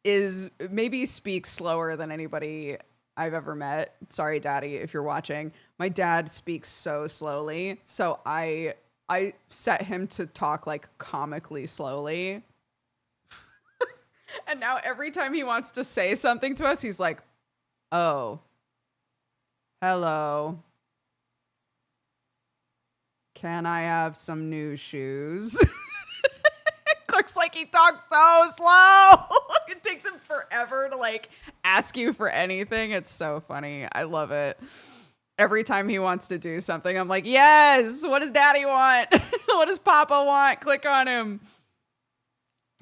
is maybe speaks slower than anybody I've ever met. Sorry, Daddy, if you're watching. My dad speaks so slowly, so I set him to talk like comically slowly. And now every time he wants to say something to us, he's like, "Oh, hello. Can I have some new shoes?" Looks like he talks so slow. It takes him forever to like ask you for anything. It's so funny. I love it. Every time he wants to do something, I'm like, "Yes, what does Daddy want? What does Papa want? Click on him."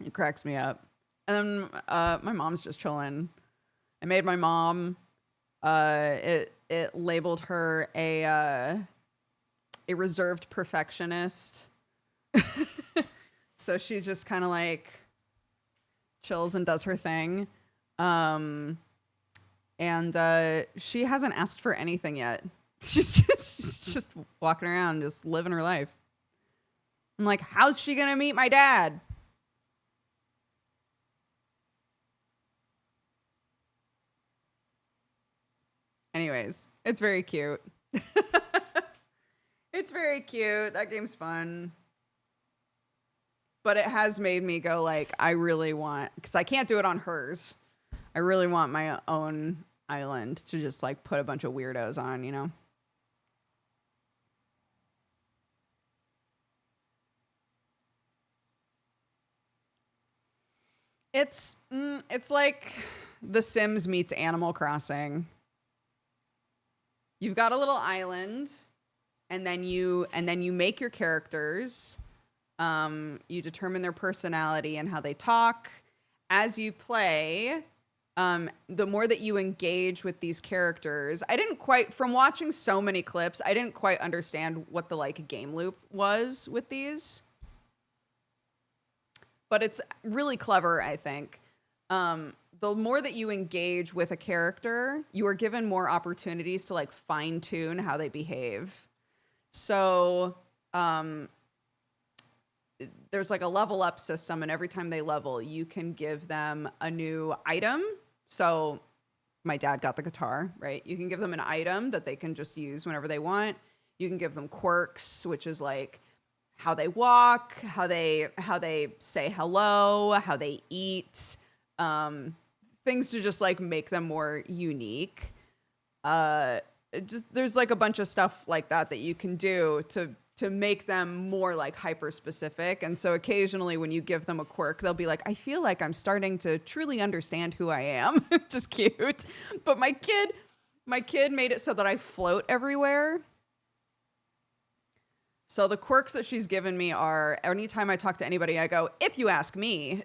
It cracks me up. And then my mom's just chilling. I made my mom. It labeled her a reserved perfectionist. So she just kind of like chills and does her thing. And she hasn't asked for anything yet. She's just walking around, just living her life. I'm like, how's she gonna meet my dad? Anyways, it's very cute. It's very cute. That game's fun. But it has made me go like, I really want, because I can't do it on hers. I really want my own island to just like put a bunch of weirdos on, you know? It's like The Sims meets Animal Crossing. You've got a little island, and then you make your characters. You determine their personality and how they talk. As you play, the more that you engage with these characters, I didn't quite, from watching so many clips, I didn't quite understand what the like game loop was with these. But it's really clever, I think. The more that you engage with a character, you are given more opportunities to like fine tune how they behave. So there's like a level up system, and every time they level, you can give them a new item. So my dad got the guitar, right? You can give them an item that they can just use whenever they want. You can give them quirks, which is like how they walk, how they say hello, how they eat, things to just like make them more unique. Just there's like a bunch of stuff like that you can do to make them more like hyper specific. And so occasionally when you give them a quirk, they'll be like, I feel like I'm starting to truly understand who I am. Just cute. But my kid made it so that I float everywhere. So the quirks that she's given me are, anytime I talk to anybody, I go, if you ask me.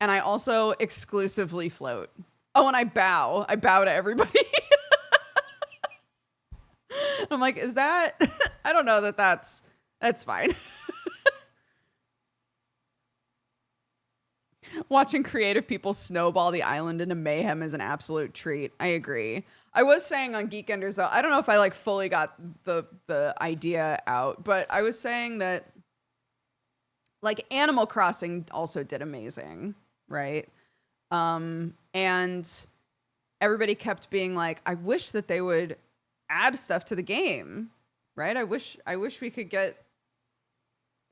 And I also exclusively float. Oh, and I bow. I bow to everybody. I'm like, is that? I don't know that's fine. Watching creative people snowball the island into mayhem is an absolute treat. I agree. I was saying on Geekenders though, I don't know if I like fully got the idea out, but I was saying that like Animal Crossing also did amazing, right? And everybody kept being like, I wish that they would add stuff to the game, right? I wish we could get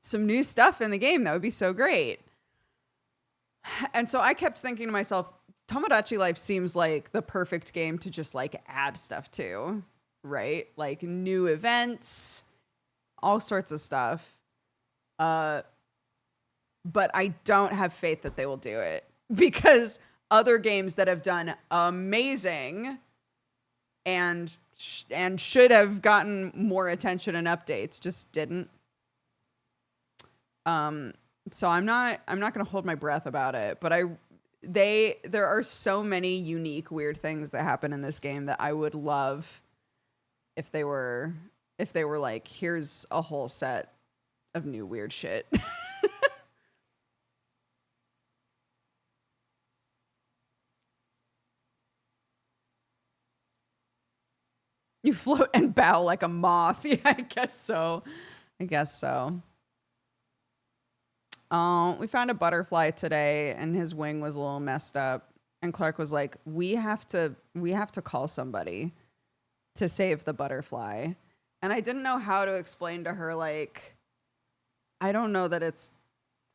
some new stuff in the game. That would be so great. And so I kept thinking to myself, Tomodachi Life seems like the perfect game to just like add stuff to, right? Like new events, all sorts of stuff. But I don't have faith that they will do it because other games that have done amazing and should have gotten more attention and updates just didn't. So I'm not going to hold my breath about it, but there are so many unique weird things that happen in this game that I would love if they were if they were like, here's a whole set of new weird shit. You float and bow like a moth. Yeah, I guess so. I guess so. We found a butterfly today and his wing was a little messed up. And Clark was like, we have to call somebody to save the butterfly. And I didn't know how to explain to her, like, I don't know that it's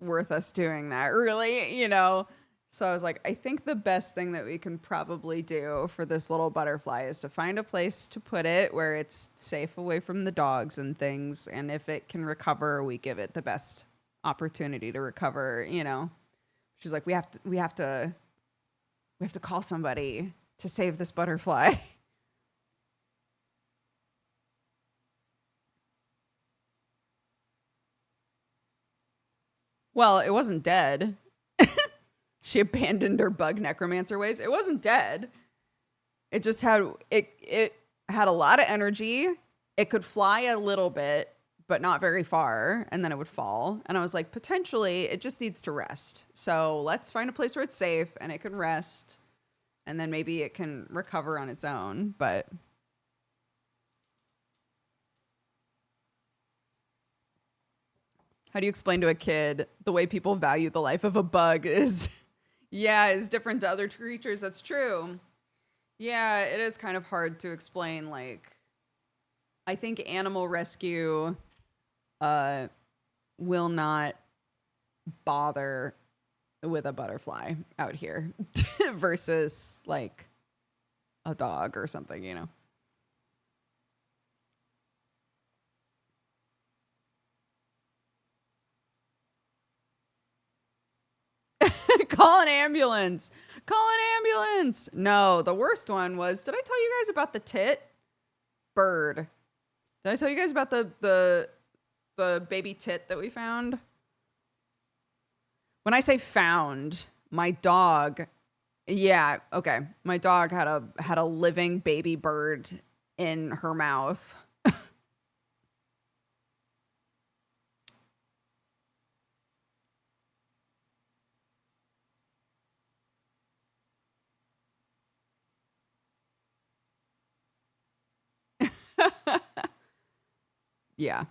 worth us doing that, really, you know? So I was like, I think the best thing that we can probably do for this little butterfly is to find a place to put it where it's safe away from the dogs and things. And if it can recover, we give it the best opportunity to recover, you know? She's like, we have to call somebody to save this butterfly. Well, it wasn't dead. She abandoned her bug necromancer ways. It wasn't dead. It just had it had a lot of energy. It could fly a little bit, but not very far, and then it would fall. And I was like, potentially it just needs to rest. So let's find a place where it's safe and it can rest, and then maybe it can recover on its own. But how do you explain to a kid the way people value the life of a bug is is different to other creatures? That's true. Yeah, it is kind of hard to explain. Like, I think animal rescue will not bother with a butterfly out here versus like a dog or something, you know. Call an ambulance. Call an ambulance. No, the worst one was, did I tell you guys about the tit bird? Did I tell you guys about the baby tit that we found? When I say found, my dog, yeah, okay. My dog had a living baby bird in her mouth. Yeah.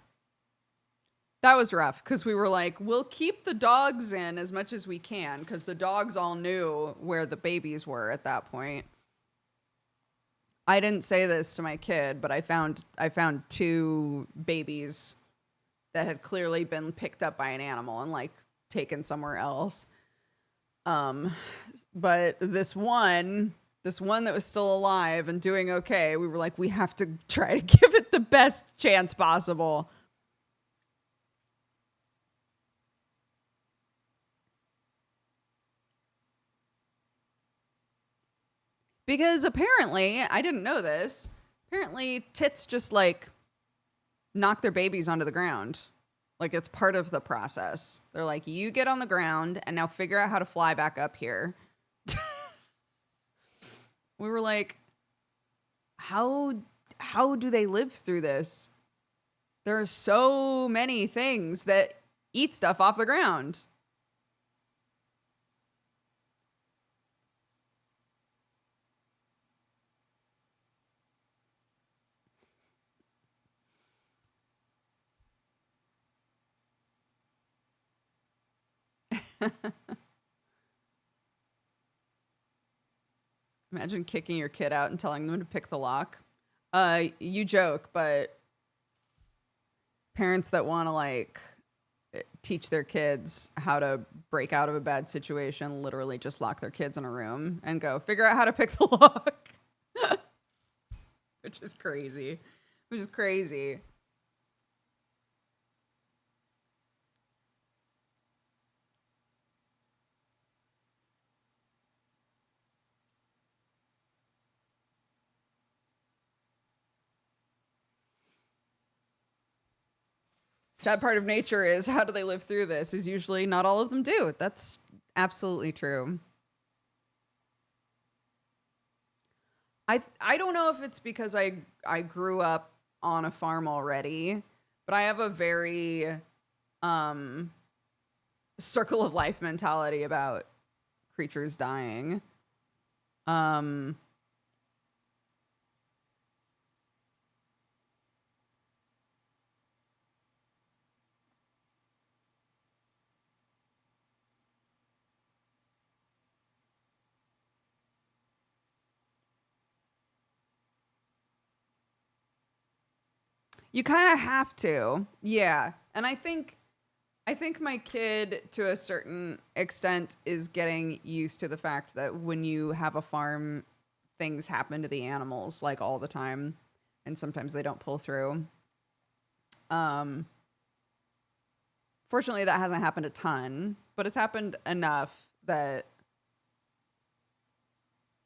That was rough because we were like, we'll keep the dogs in as much as we can because the dogs all knew where the babies were at that point. I didn't say this to my kid, but I found two babies that had clearly been picked up by an animal and like taken somewhere else. But this one that was still alive and doing okay, we were like, we have to try to give it the best chance possible. Because apparently, I didn't know this. Apparently, tits just like knock their babies onto the ground. Like it's part of the process. They're like, you get on the ground and now figure out how to fly back up here. We were like, how do they live through this? There are so many things that eat stuff off the ground. Imagine kicking your kid out and telling them to pick the lock. You joke, but parents that want to like teach their kids how to break out of a bad situation literally just lock their kids in a room and go figure out how to pick the lock. Which is crazy. Which is crazy. Sad part of nature is how do they live through this is usually not all of them do. That's absolutely true. I don't know if it's because I grew up on a farm already, but I have a very um circle of life mentality about creatures dying. Um you kind of have to. Yeah. And I think my kid, to a certain extent, is getting used to the fact that when you have a farm, things happen to the animals like all the time, and sometimes they don't pull through. Um, Fortunately, that hasn't happened a ton, but it's happened enough that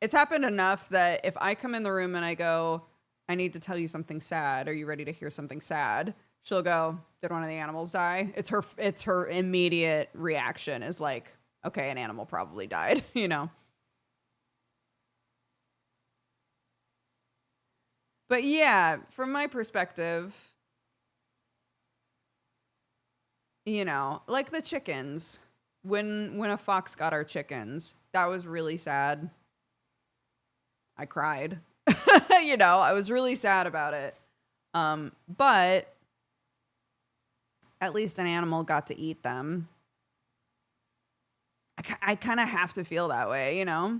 if I come in the room and I go, I need to tell you something sad. Are you ready to hear something sad? She'll go, did one of the animals die? It's her immediate reaction is like, okay, an animal probably died, you know. But yeah, from my perspective, like the chickens. When a fox got our chickens, that was really sad. I cried. I was really sad about it. But at least an animal got to eat them. I kind of have to feel that way, you know?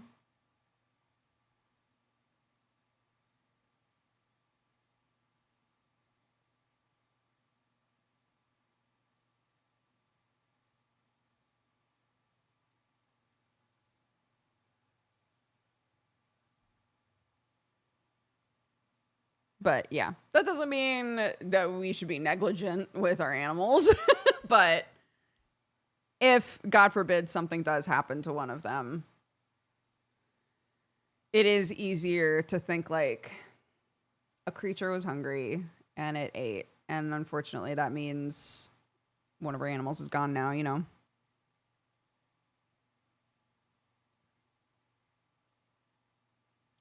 But yeah, that doesn't mean that we should be negligent with our animals. But if, God forbid, something does happen to one of them, it is easier to think like a creature was hungry and it ate. And unfortunately, that means one of our animals is gone now, you know?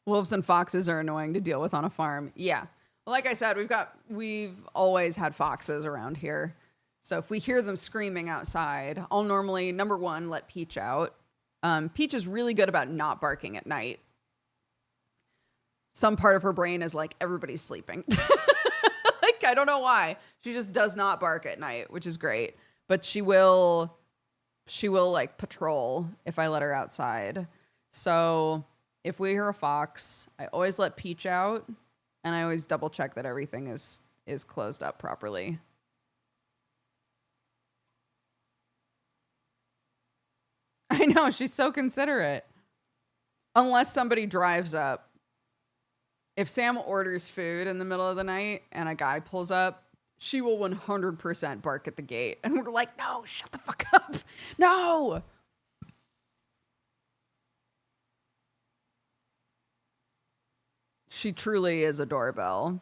Wolves and foxes are annoying to deal with on a farm. Yeah. Well, like I said, we've always had foxes around here. So if we hear them screaming outside, I'll normally, number one, let Peach out. Peach is really good about not barking at night. Some part of her brain is like, everybody's sleeping. Like, I don't know why. She just does not bark at night, which is great. But she will like patrol if I let her outside. So if we hear a fox, I always let Peach out, and I always double check that everything is closed up properly. I know, she's so considerate. Unless somebody drives up. If Sam orders food in the middle of the night and a guy pulls up, she will 100% bark at the gate. And we're like, no, shut the fuck up. No. She truly is a doorbell.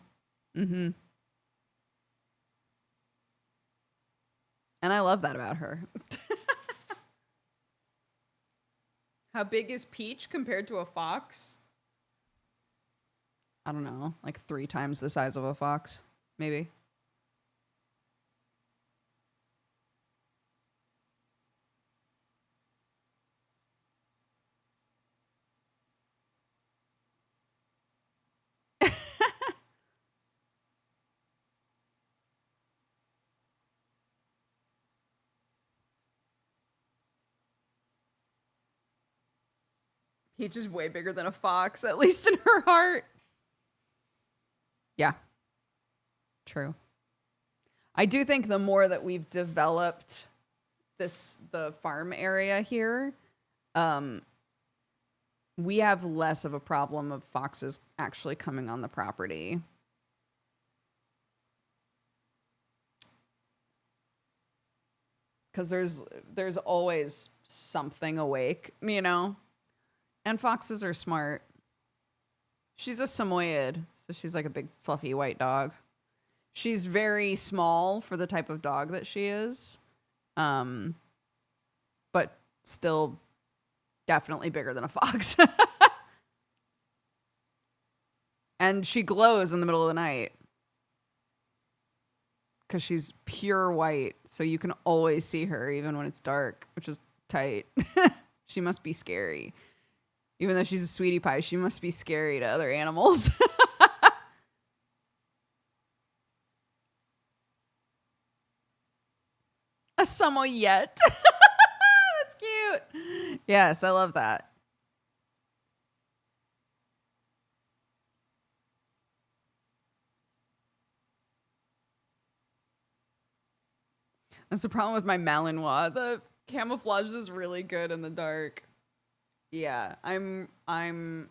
Mm-hmm. And I love that about her. How big is Peach compared to a fox? I don't know, like 3 times the size of a fox, maybe. Peach is way bigger than a fox, at least in her heart. Yeah, true. I do think the more that we've developed the farm area here, um, we have less of a problem of foxes actually coming on the property. Because there's always something awake, you know? And foxes are smart. She's a Samoyed, so she's like a big fluffy white dog. She's very small for the type of dog that she is, um, but still definitely bigger than a fox. And she glows in the middle of the night. because she's pure white, so you can always see her even when it's dark, which is tight. She must be scary. Even though she's a sweetie pie, she must be scary to other animals. A samoyed. That's cute. Yes, I love that. That's the problem with my Malinois. The camouflage is really good in the dark. Yeah, I'm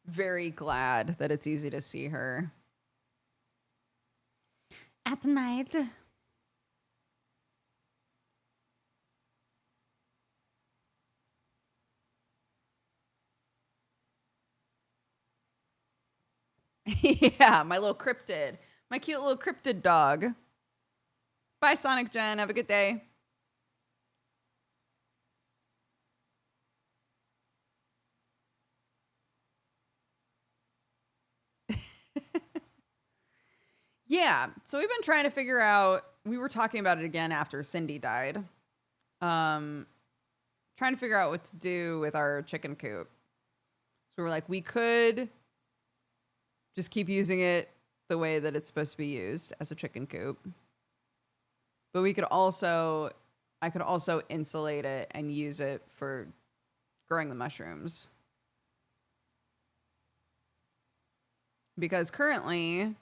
very glad that it's easy to see her at night. Yeah, my little cryptid. My cute little cryptid dog. Bye, Sonic Jen. Have a good day. Yeah, so we've been trying to figure out, we were talking about it again after Cindy died. Trying to figure out what to do with our chicken coop. So we're like, we could just keep using it the way that it's supposed to be used as a chicken coop. But we could also, I could also insulate it and use it for growing the mushrooms. Because currently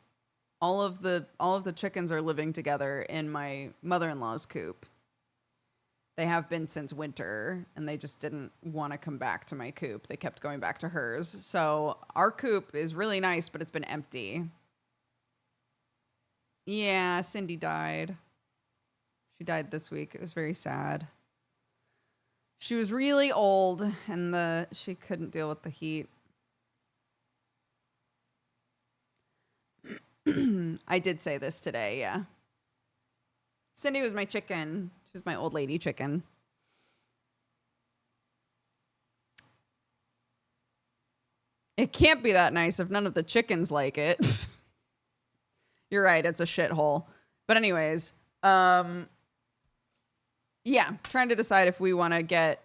all of the chickens are living together in my mother-in-law's coop. They have been since winter, and they just didn't want to come back to my coop. They kept going back to hers. So our coop is really nice, but it's been empty. Yeah, Cindy died. She died this week. It was very sad. She was really old, and she couldn't deal with the heat. I did say this today, yeah. Cindy was my chicken. She was my old lady chicken. It can't be that nice if none of the chickens like it. You're right, it's a shithole. But anyways, yeah, trying to decide if we want to get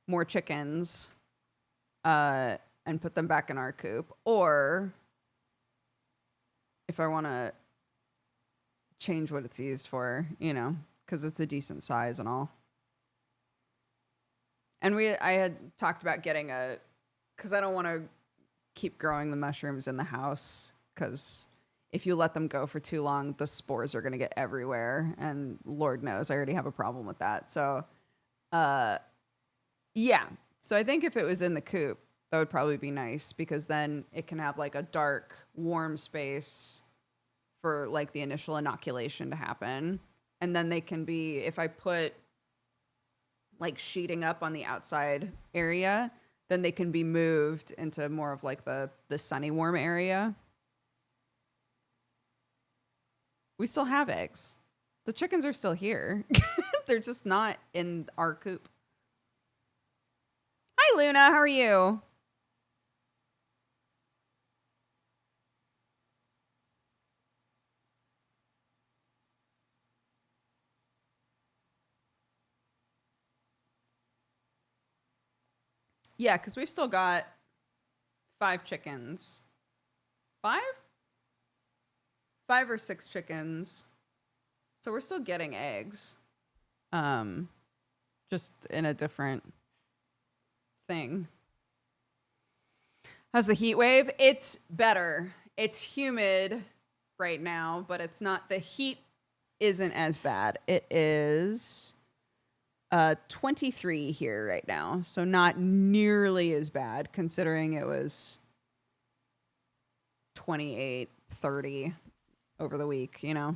more chickens and put them back in our coop, or if I want to change what it's used for, you know, because it's a decent size and all. And I had talked about getting because I don't want to keep growing the mushrooms in the house, because if you let them go for too long, the spores are going to get everywhere. And Lord knows, I already have a problem with that. So, yeah. So I think if it was in the coop, that would probably be nice, because then it can have like a dark, warm space for like the initial inoculation to happen. And then they can be, if I put like sheeting up on the outside area, then they can be moved into more of like the sunny, warm area. We still have eggs. The chickens are still here. They're just not in our coop. Hi, Luna. How are you? Yeah, because we've still got 5 chickens. 5? 5 or 6 chickens. So we're still getting eggs. Just in a different thing. How's the heat wave? It's better. It's humid right now, but it's not, the heat isn't as bad. It is 23 here right now, so not nearly as bad, considering it was 28, 30 over the week, you know?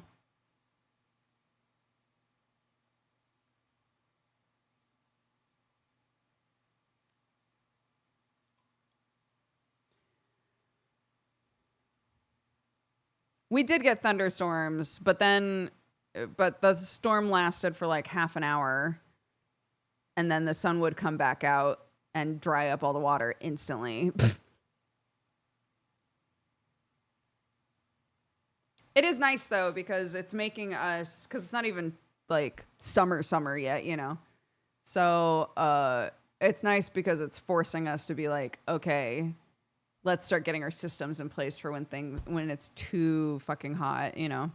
We did get thunderstorms, but the storm lasted for like half an hour, and then the sun would come back out and dry up all the water instantly. It is nice though because it's making us, because it's not even like summer yet, you know. So it's nice because it's forcing us to be like, okay, let's start getting our systems in place for when it's too fucking hot, you know.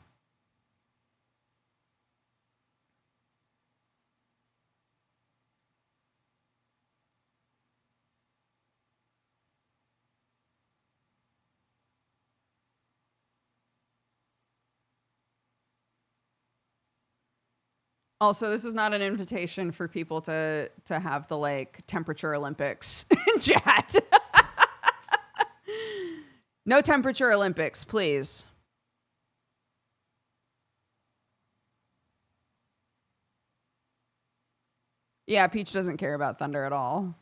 Also, this is not an invitation for people to have the like temperature Olympics in chat. No temperature Olympics, please. Yeah, Peach doesn't care about thunder at all,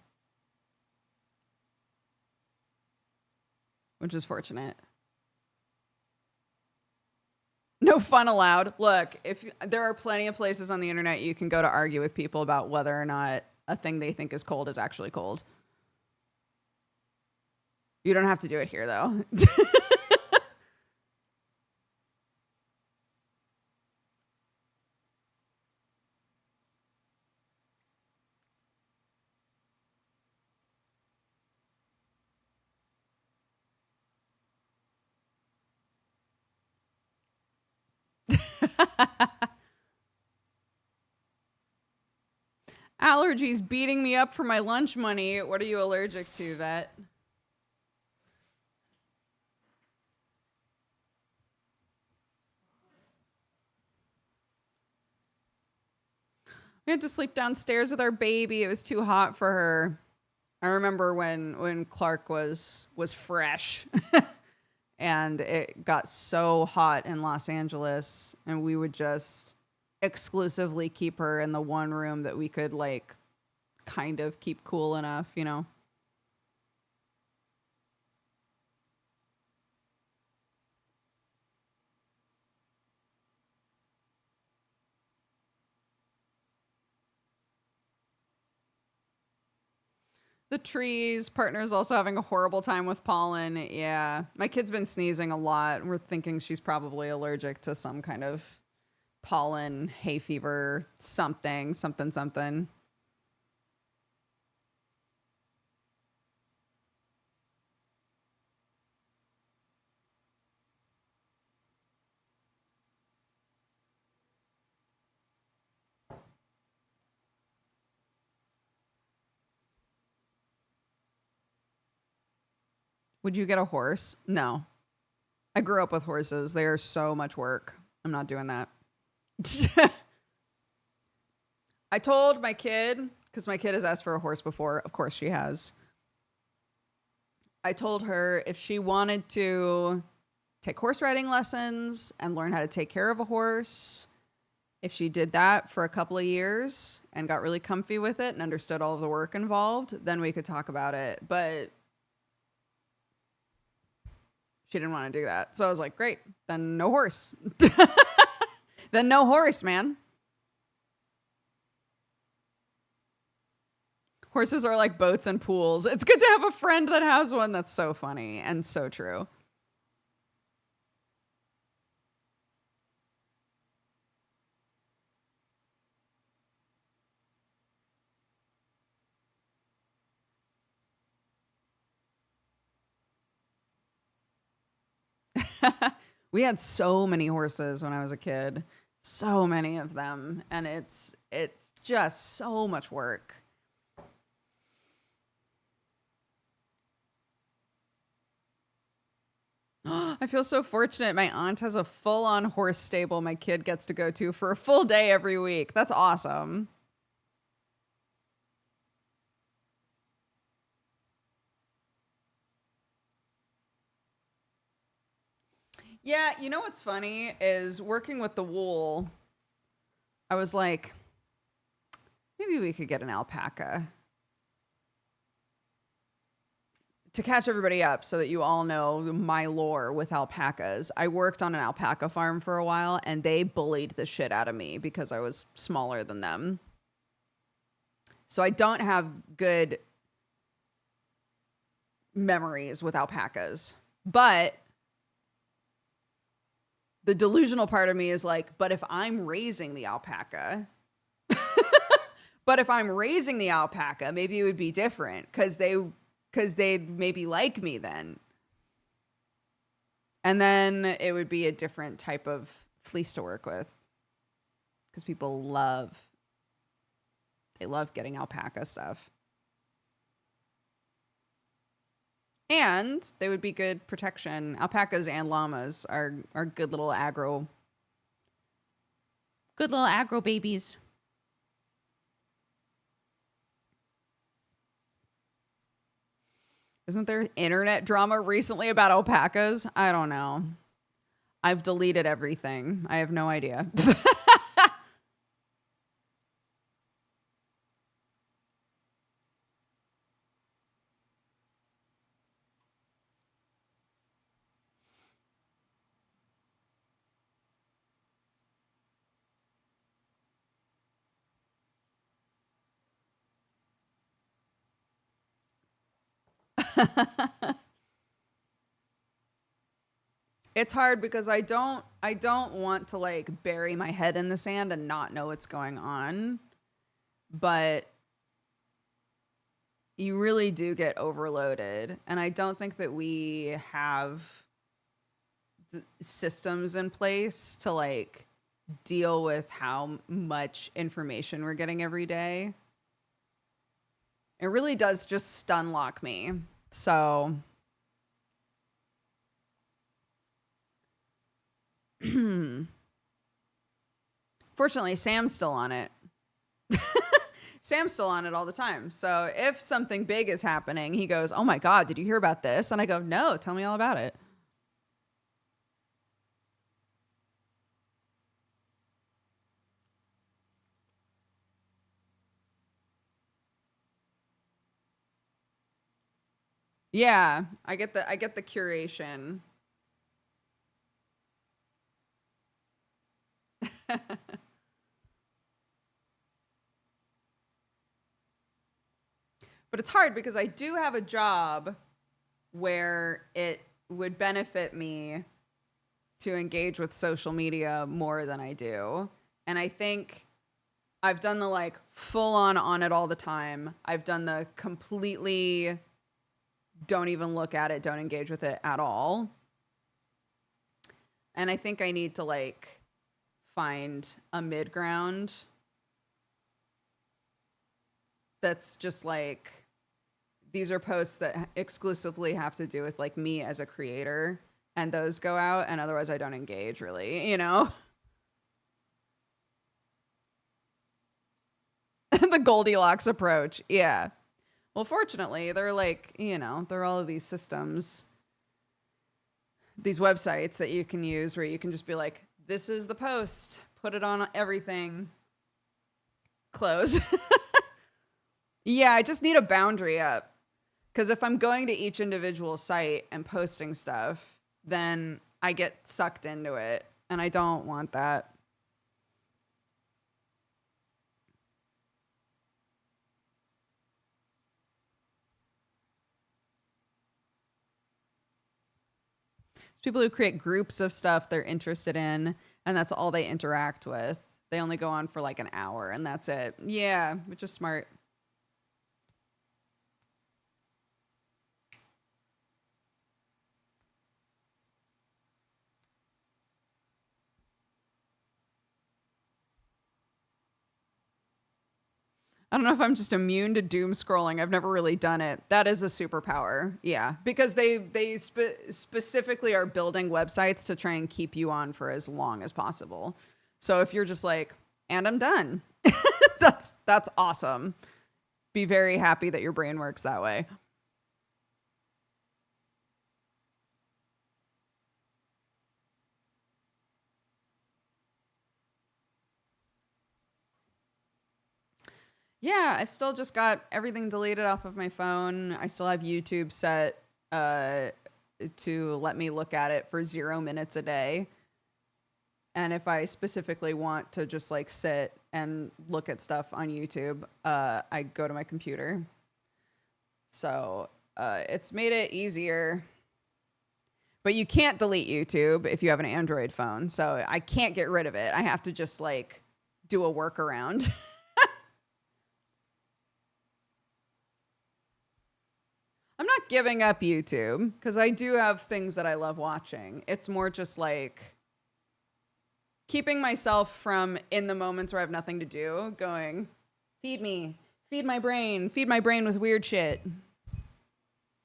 which is fortunate. No fun allowed. Look, if there are plenty of places on the internet you can go to argue with people about whether or not a thing they think is cold is actually cold. You don't have to do it here though. Allergies beating me up for my lunch money. What are you allergic to, vet? We had to sleep downstairs with our baby. It was too hot for her. I remember when Clark was fresh and it got so hot in Los Angeles and we would just exclusively keep her in the one room that we could like kind of keep cool enough, you know. The trees, partner's also having a horrible time with pollen. Yeah. My kid's been sneezing a lot. We're thinking she's probably allergic to some kind of pollen, hay fever, something. Would you get a horse? No. I grew up with horses. They are so much work. I'm not doing that. I told my kid, because my kid has asked for a horse before. Of course she has. I told her if she wanted to take horse riding lessons and learn how to take care of a horse, if she did that for a couple of years and got really comfy with it and understood all of the work involved, then we could talk about it. But she didn't want to do that. So I was like, great, then no horse. Then no horse, man. Horses are like boats and pools. It's good to have a friend that has one. That's so funny and so true. We had so many horses when I was a kid. So many of them. And it's just so much work. I feel so fortunate. My aunt has a full-on horse stable my kid gets to go to for a full day every week. That's awesome. Yeah, you know what's funny is working with the wool, I was like, maybe we could get an alpaca. To catch everybody up so that you all know my lore with alpacas, I worked on an alpaca farm for a while and they bullied the shit out of me because I was smaller than them. So I don't have good memories with alpacas. But the delusional part of me is like, but if I'm raising the alpaca, maybe it would be different because they'd maybe like me then. And then it would be a different type of fleece to work with because people love getting alpaca stuff. And they would be good protection. Alpacas and llamas are good little aggro babies. Isn't there internet drama recently about alpacas? I don't know. I've deleted everything. I have no idea. It's hard because I don't want to like bury my head in the sand and not know what's going on. But you really do get overloaded, and I don't think that we have the systems in place to like deal with how much information we're getting every day. It really does just stun lock me. So fortunately, Sam's still on it. Sam's still on it all the time. So if something big is happening, he goes, "Oh my God, did you hear about this?" And I go, "No, tell me all about it." Yeah, I get the curation. But it's hard because I do have a job where it would benefit me to engage with social media more than I do. And I think I've done the like full on it all the time. I've done the completely don't even look at it, don't engage with it at all. And I think I need to like find a mid ground that's just like, these are posts that exclusively have to do with like me as a creator, and those go out, and otherwise I don't engage really, you know? The Goldilocks approach. Yeah. Well, fortunately, they're like, you know, there are all of these systems, these websites that you can use where you can just be like, this is the post, put it on everything, close. Yeah, I just need a boundary up. Because if I'm going to each individual site and posting stuff, then I get sucked into it. And I don't want that. People who create groups of stuff they're interested in, and that's all they interact with. They only go on for like an hour, and that's it. Yeah, which is smart. I don't know if I'm just immune to doom scrolling. I've never really done it. That is a superpower. Yeah, because they specifically are building websites to try and keep you on for as long as possible. So if you're just like, and I'm done, that's awesome. Be very happy that your brain works that way. Yeah, I've still just got everything deleted off of my phone. I still have YouTube set to let me look at it for 0 minutes a day. And if I specifically want to just like sit and look at stuff on YouTube, I go to my computer. So it's made it easier. But you can't delete YouTube if you have an Android phone. So I can't get rid of it. I have to just like do a workaround. I'm not giving up YouTube because I do have things that I love watching. It's more just like keeping myself from in the moments where I have nothing to do going, feed me, feed my brain with weird shit.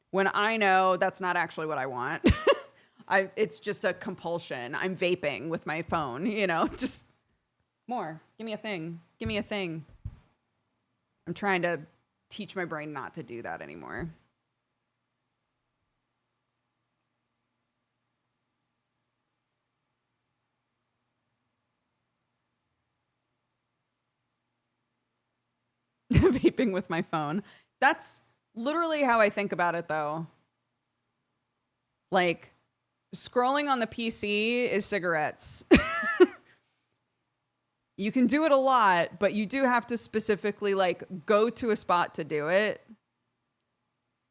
When I know that's not actually what I want. It's just a compulsion. I'm vaping with my phone, you know, just more. Give me a thing. Give me a thing. I'm trying to teach my brain not to do that anymore. Vaping with my phone. That's literally how I think about it, though. Like, scrolling on the PC is cigarettes. You can do it a lot, but you do have to specifically, like, go to a spot to do it.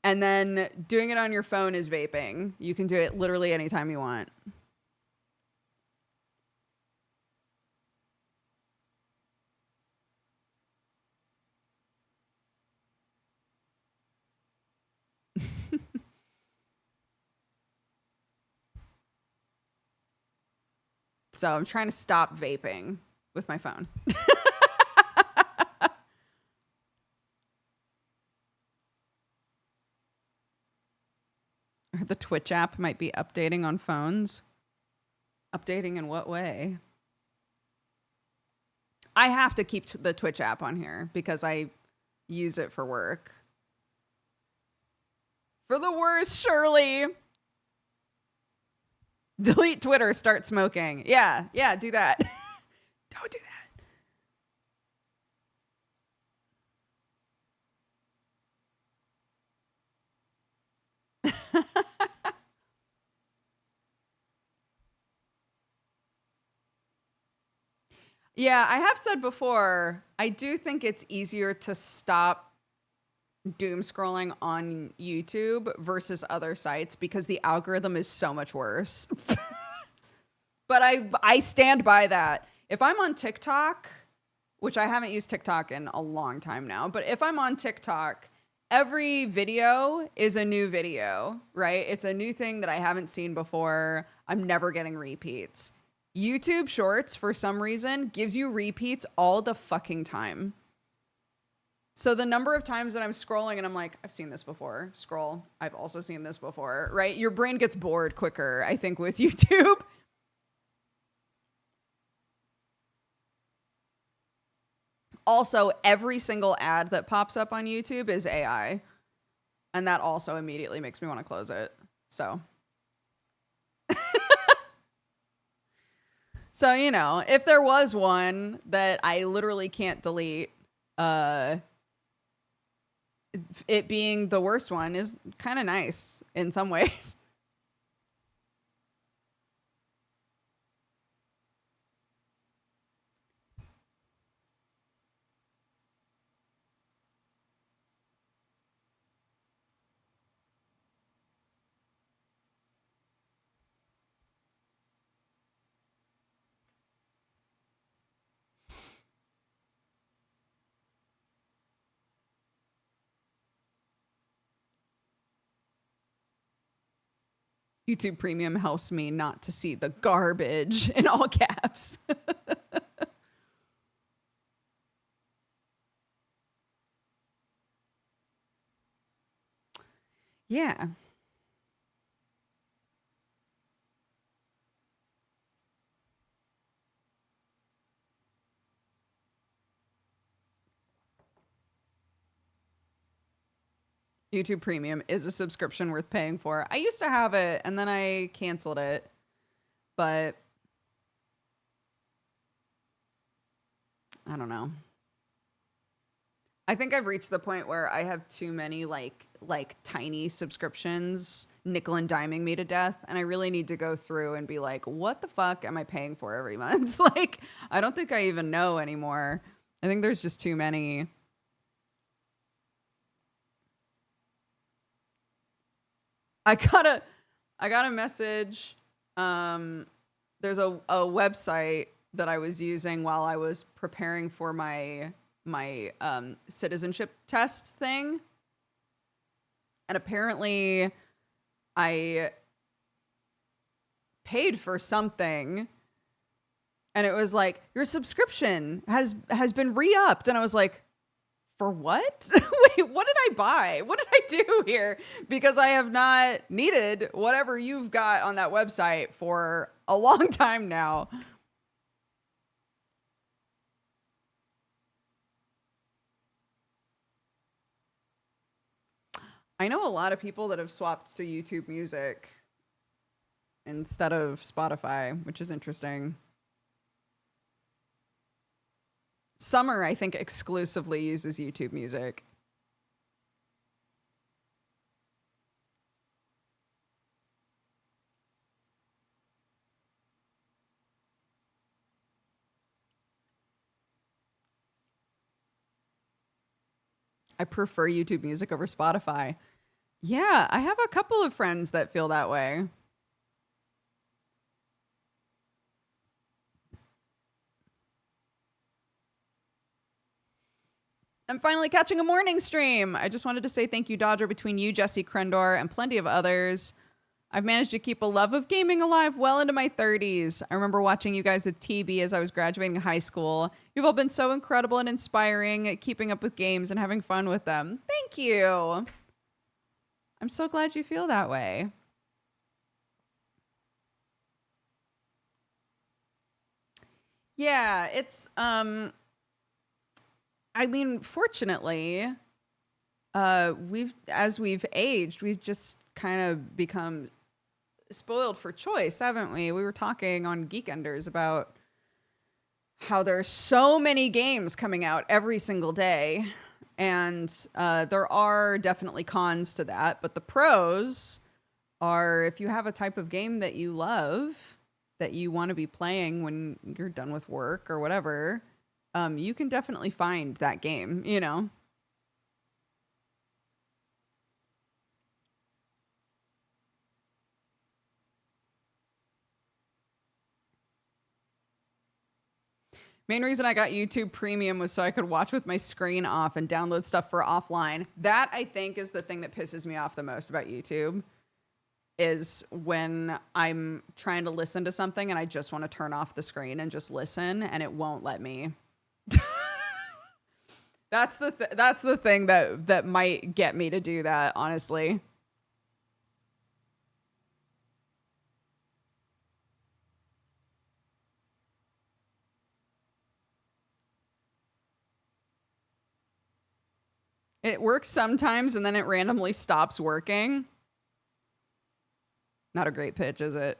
And then doing it on your phone is vaping. You can do it literally anytime you want. So I'm trying to stop vaping with my phone. The Twitch app might be updating on phones. Updating in what way? I have to keep the Twitch app on here because I use it for work. For the worst, Shirley. Delete Twitter, start smoking. Yeah, do that. Don't do that. Yeah, I have said before, I do think it's easier to stop doom scrolling on YouTube versus other sites because the algorithm is so much worse. But I stand by that. If I'm on TikTok, which I haven't used TikTok in a long time now, but if I'm on TikTok, every video is a new video, right? It's a new thing that I haven't seen before. I'm never getting repeats. YouTube Shorts, for some reason, gives you repeats all the fucking time. So the number of times that I'm scrolling and I'm like, I've seen this before. Scroll. I've also seen this before, right? Your brain gets bored quicker, I think, with YouTube. Also, every single ad that pops up on YouTube is AI. And that also immediately makes me want to close it. So. So, you know, if there was one that I literally can't delete, it being the worst one is kind of nice in some ways. YouTube Premium helps me not to see the garbage in all caps. Yeah. YouTube Premium is a subscription worth paying for. I used to have it and then I canceled it. But I don't know. I think I've reached the point where I have too many like tiny subscriptions nickel and diming me to death, and I really need to go through and be like, what the fuck am I paying for every month? Like, I don't think I even know anymore. I think there's just too many. I gotta I got a message. There's a website that I was using while I was preparing for my citizenship test thing. And apparently I paid for something and it was like, your subscription has been re-upped. And I was like, for what? Wait, what did I buy? What did I do here? Because I have not needed whatever you've got on that website for a long time now. I know a lot of people that have swapped to YouTube Music instead of Spotify, which is interesting. Summer, I think, exclusively uses YouTube Music. I prefer YouTube Music over Spotify. Yeah, I have a couple of friends that feel that way. I'm finally catching a morning stream. I just wanted to say thank you, Dodger, between you, Jesse Krendor, and plenty of others. I've managed to keep a love of gaming alive well into my 30s. I remember watching you guys at TB as I was graduating high school. You've all been so incredible and inspiring at keeping up with games and having fun with them. Thank you. I'm so glad you feel that way. Yeah, it's I mean, fortunately, we've aged, we've just kind of become spoiled for choice, haven't we? We were talking on Geekenders about how there's so many games coming out every single day, and there are definitely cons to that, but the pros are if you have a type of game that you love, that you want to be playing when you're done with work or whatever, you can definitely find that game, you know? Main reason I got YouTube Premium was so I could watch with my screen off and download stuff for offline. That, I think, is the thing that pisses me off the most about YouTube, is when I'm trying to listen to something and I just want to turn off the screen and just listen, and it won't let me. That's the thing that might get me to do that, honestly. It works sometimes and then it randomly stops working. Not a great pitch, is it?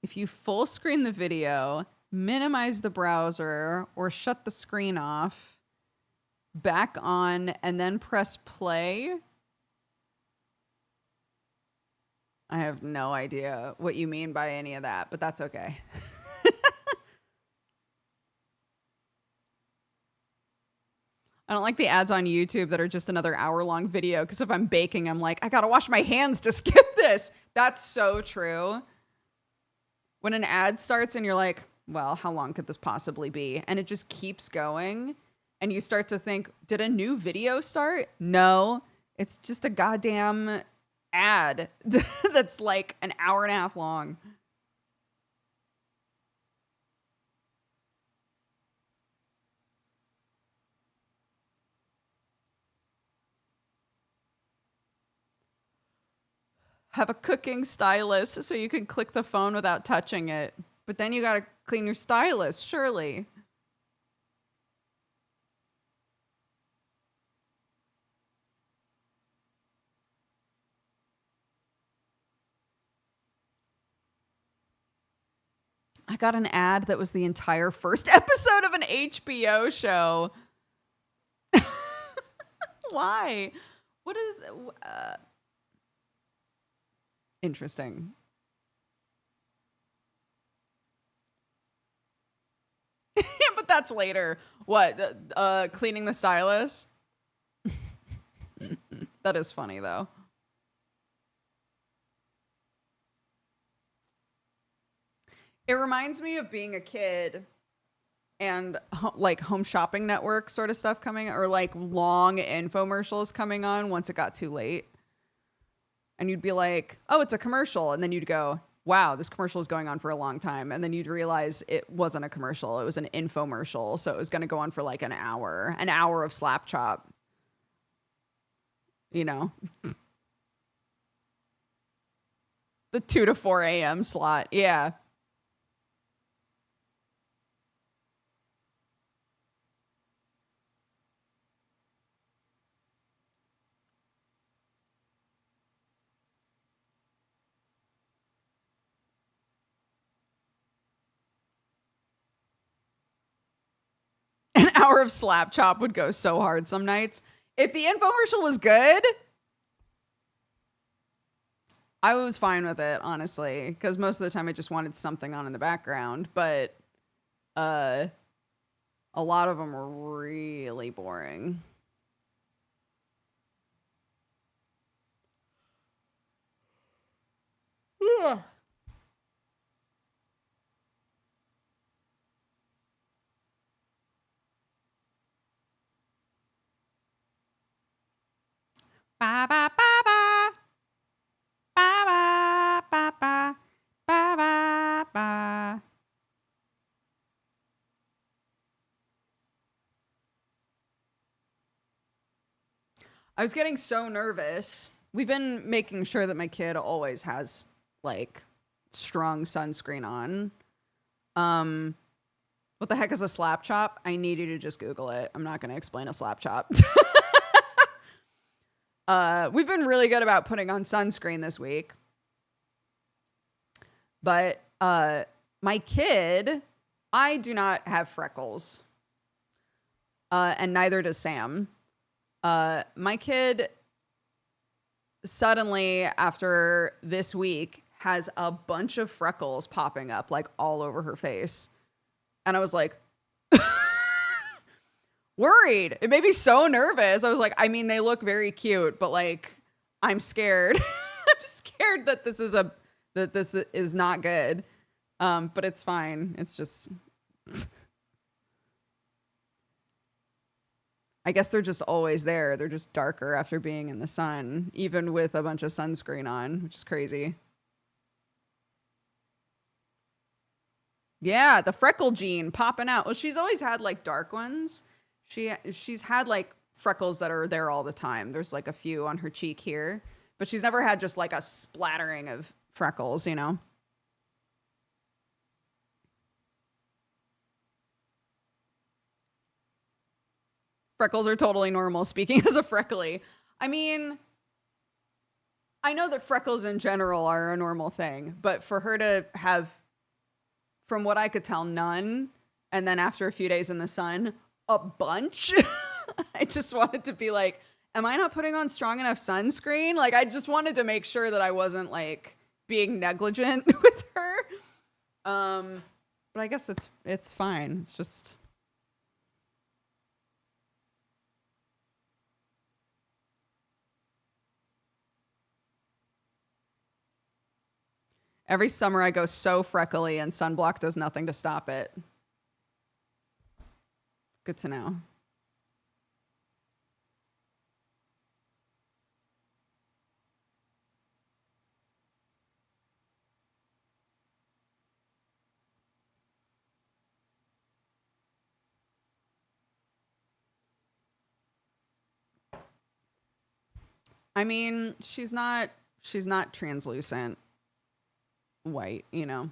If you full screen the video, minimize the browser, or shut the screen off, back on, and then press play, I have no idea what you mean by any of that, but that's okay. I don't like the ads on YouTube that are just another hour-long video, because if I'm baking, I'm like, I gotta wash my hands to skip this. That's so true. When an ad starts and you're like, well, how long could this possibly be? And it just keeps going. And you start to think, did a new video start? No, it's just a goddamn ad that's like an hour and a half long. Have a cooking stylus so you can click the phone without touching it. But then you gotta clean your stylus, surely. got an ad that was the entire first episode of an HBO show. Why? What is interesting? Yeah, but that's later. What? Cleaning the stylus? That is funny though. It reminds me of being a kid and like Home Shopping Network sort of stuff coming, or like long infomercials coming on once it got too late. And you'd be like, oh, it's a commercial. And then you'd go, wow, this commercial is going on for a long time. And then you'd realize it wasn't a commercial. It was an infomercial. So it was going to go on for like an hour of slap chop. You know, the 2 to 4 a.m. slot. Yeah. An hour of slap chop would go so hard some nights. If the infomercial was good, I was fine with it, honestly, because most of the time I just wanted something on in the background. But a lot of them were really boring. Yeah. Ba ba ba ba. Ba ba ba ba. Ba ba ba. I was getting so nervous. We've been making sure that my kid always has like strong sunscreen on. What the heck is a slap chop? I need you to just Google it. I'm not going to explain a slap chop. We've been really good about putting on sunscreen this week. But my kid, I do not have freckles. And neither does Sam. My kid suddenly, after this week, has a bunch of freckles popping up like all over her face. And I was like, worried. It made me so nervous. I was like, I mean, they look very cute, but like, I'm scared. I'm scared that this is not good. But it's fine. It's just, I guess they're just always there. They're just darker after being in the sun, even with a bunch of sunscreen on, which is crazy. Yeah, the freckle gene popping out. Well, she's always had like dark ones. She's had like freckles that are there all the time. There's like a few on her cheek here, but she's never had just like a splattering of freckles, you know? Freckles are totally normal, speaking as a freckly. I mean, I know that freckles in general are a normal thing, but for her to have, from what I could tell, none, and then after a few days in the sun, a bunch, I just wanted to be like, am I not putting on strong enough sunscreen? Like, I just wanted to make sure that I wasn't like being negligent with her. But I guess it's fine. It's just, every summer I go so freckly and sunblock does nothing to stop it. Good to know. I mean, she's not translucent white, you know.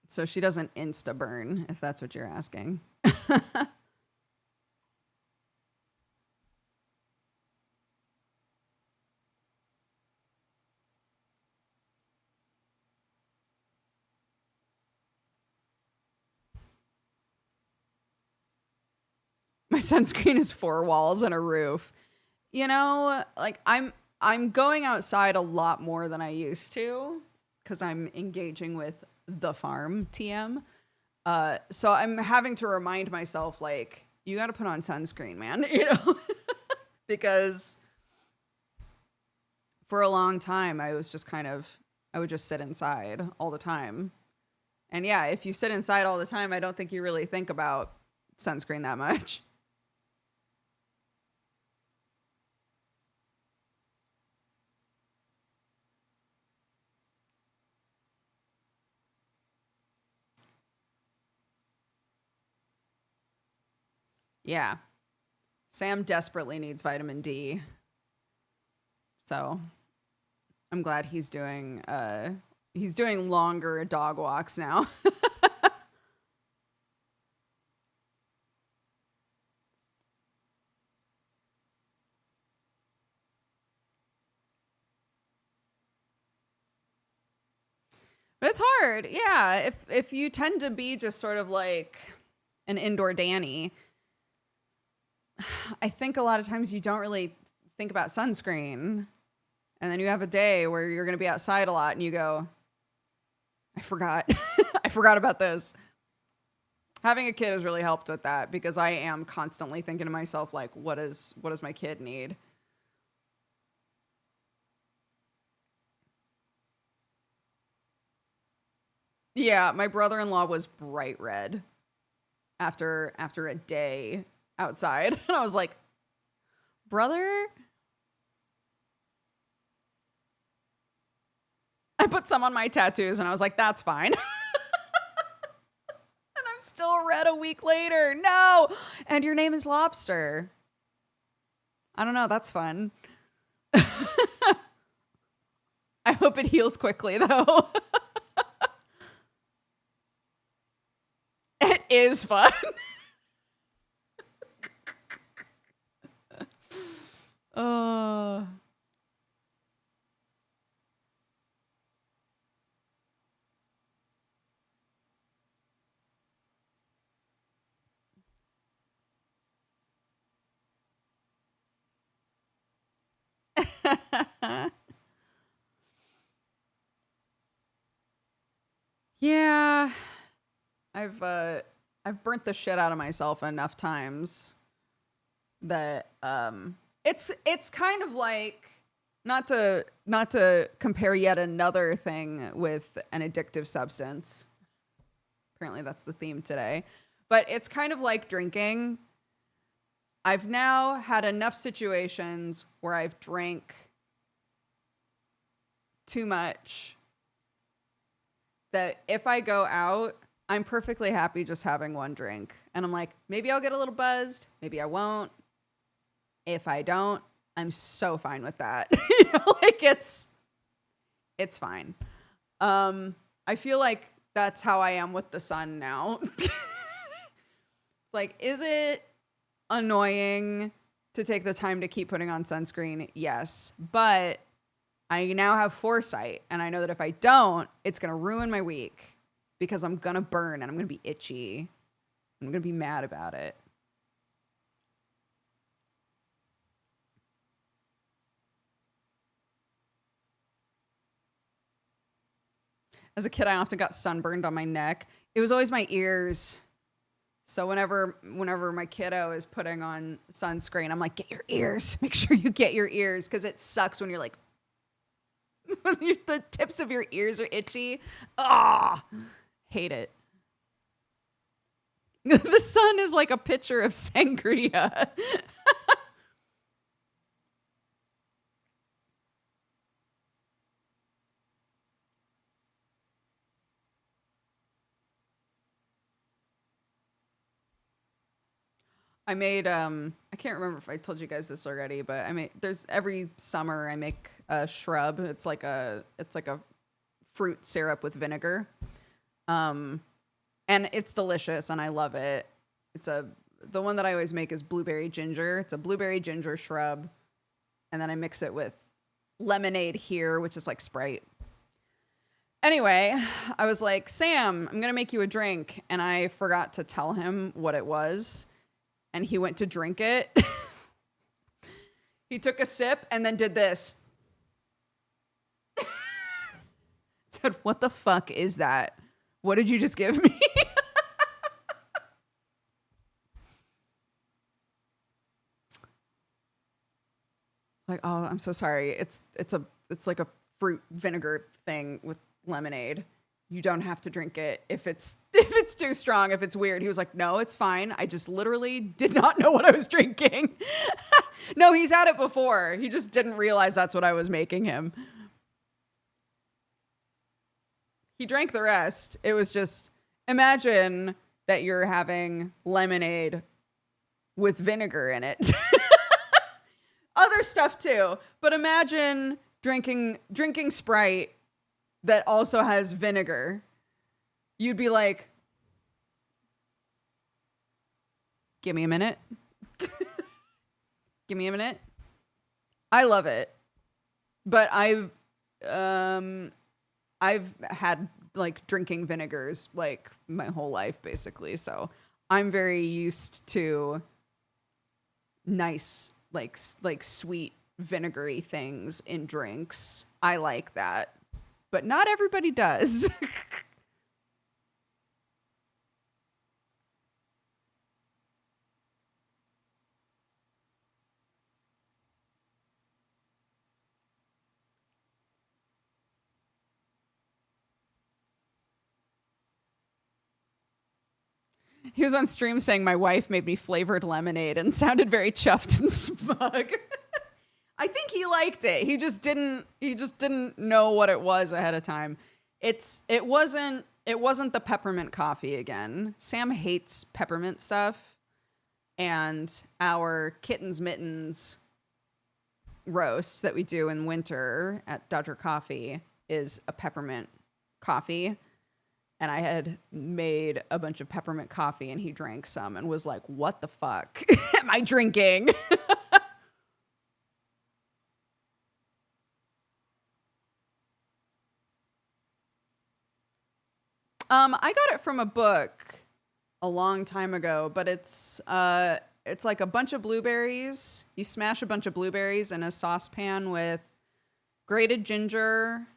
So she doesn't insta burn, if that's what you're asking. My sunscreen is 4 walls and a roof. You know, like I'm going outside a lot more than I used to because I'm engaging with the farm TM. So I'm having to remind myself, like, you got to put on sunscreen, man, you know, because for a long time I was just I would just sit inside all the time. And yeah, if you sit inside all the time, I don't think you really think about sunscreen that much. Yeah. Sam desperately needs vitamin D. So I'm glad he's doing longer dog walks now. But it's hard. Yeah. If you tend to be just sort of like an indoor Danny, I think a lot of times you don't really think about sunscreen. And then you have a day where you're going to be outside a lot and you go, I forgot. I forgot about this. Having a kid has really helped with that because I am constantly thinking to myself, like, what does my kid need? Yeah, my brother-in-law was bright red after a day outside. And I was like, brother, I put some on my tattoos and I was like, that's fine. And I'm still red a week later. No. And your name is Lobster. I don't know. That's fun. I hope it heals quickly, though. It is fun. Oh. Yeah. I've burnt the shit out of myself enough times that it's kind of like not to compare yet another thing with an addictive substance. Apparently that's the theme today. But it's kind of like drinking. I've now had enough situations where I've drank too much that if I go out, I'm perfectly happy just having one drink. And I'm like, maybe I'll get a little buzzed. Maybe I won't. If I don't, I'm so fine with that. You know, like it's fine. I feel like that's how I am with the sun now. It's like, is it annoying to take the time to keep putting on sunscreen? Yes. But I now have foresight, and I know that if I don't, it's going to ruin my week because I'm going to burn and I'm going to be itchy. I'm going to be mad about it. As a kid, I often got sunburned on my neck. It was always my ears. So whenever my kiddo is putting on sunscreen, I'm like, get your ears. Make sure you get your ears because it sucks when you're like, the tips of your ears are itchy. Ah, hate it. The sun is like a pitcher of sangria. I made I can't remember if I told you guys this already, but there's every summer I make a shrub. It's like a fruit syrup with vinegar. And it's delicious and I love it. The one that I always make is blueberry ginger. It's a blueberry ginger shrub. And then I mix it with lemonade here, which is like Sprite. Anyway, I was like, Sam, I'm going to make you a drink. And I forgot to tell him what it was. and he went to drink it. He took a sip and then did this. Said, "What the fuck is that? What did you just give me?" Like, "Oh, I'm so sorry. It's like a fruit vinegar thing with lemonade. You don't have to drink it if it's too strong, if it's weird." He was like, "No, it's fine. I just literally did not know what I was drinking." No, he's had it before. He just didn't realize that's what I was making him. He drank the rest. It was just, imagine that you're having lemonade with vinegar in it. Other stuff too, but imagine drinking Sprite that also has vinegar. You'd be like, "Give me a minute." Give me a minute. I love it. But I've had like drinking vinegars like my whole life basically. So I'm very used to nice like sweet vinegary things in drinks. I like that. But not everybody does. He was on stream saying my wife made me flavored lemonade and sounded very chuffed and smug. I think he liked it. He just didn't know what it was ahead of time. It wasn't the peppermint coffee again. Sam hates peppermint stuff, and our kittens mittens roast that we do in winter at Dodger Coffee is a peppermint coffee. And I had made a bunch of peppermint coffee, and he drank some and was like, "What the fuck am I drinking?" I got it from a book a long time ago, but it's like a bunch of blueberries. You smash a bunch of blueberries in a saucepan with grated ginger,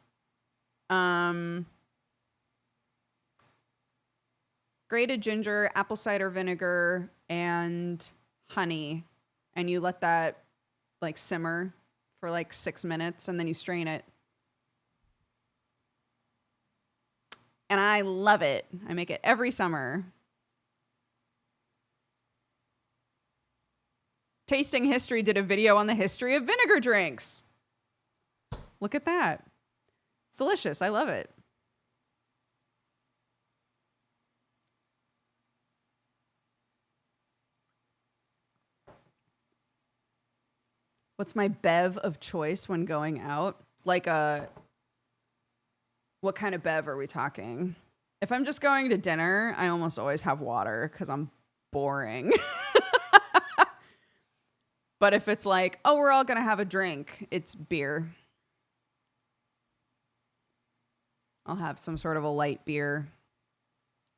apple cider vinegar, and honey, and you let that like simmer for like 6 minutes, and then you strain it. And I love it. I make it every summer. Tasting History did a video on the history of vinegar drinks. Look at that. It's delicious. I love it. What's my bev of choice when going out? Like what kind of bev are we talking? If I'm just going to dinner, I almost always have water because I'm boring. But if it's like, oh, we're all going to have a drink, it's beer. I'll have some sort of a light beer.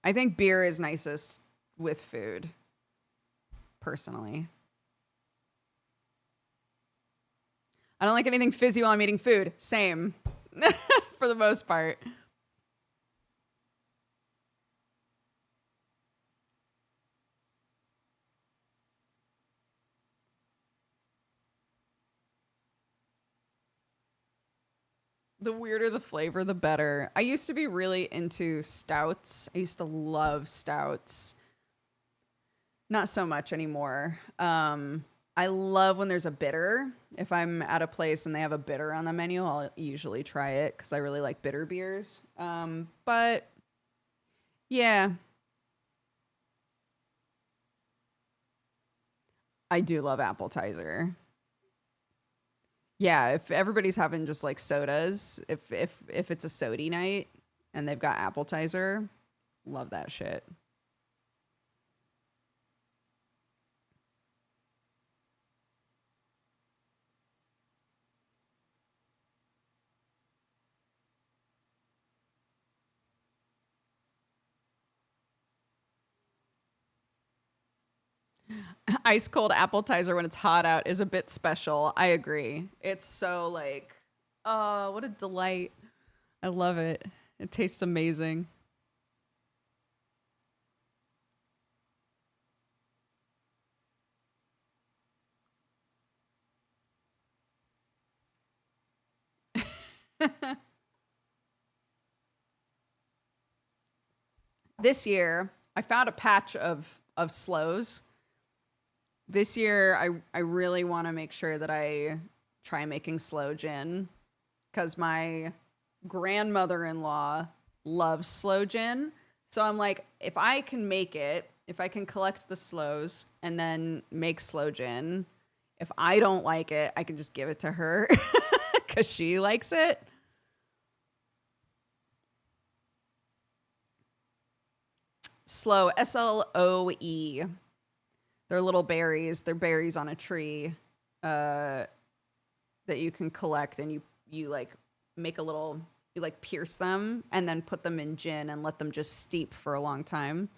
I think beer is nicest with food, personally. I don't like anything fizzy while I'm eating food. Same. For the most part. The weirder the flavor, the better. I used to be really into stouts. I used to love stouts. Not so much anymore. I love when there's a bitter. If I'm at a place and they have a bitter on the menu, I'll usually try it because I really like bitter beers. But yeah, I do love appetizer. Yeah, if everybody's having just like sodas, if it's a sody night and they've got appetizer, love that shit. Ice cold appetizer when it's hot out is a bit special. I agree. It's so like, oh, what a delight. I love it. It tastes amazing. This year, I found a patch of slows. This year, I really want to make sure that I try making sloe gin because my grandmother-in-law loves sloe gin. So I'm like, if I can make it, if I can collect the sloes and then make sloe gin, if I don't like it, I can just give it to her because she likes it. Sloe, Sloe. They're little berries. They're berries on a tree that you can collect, and you like make a little, you like pierce them and then put them in gin and let them just steep for a long time.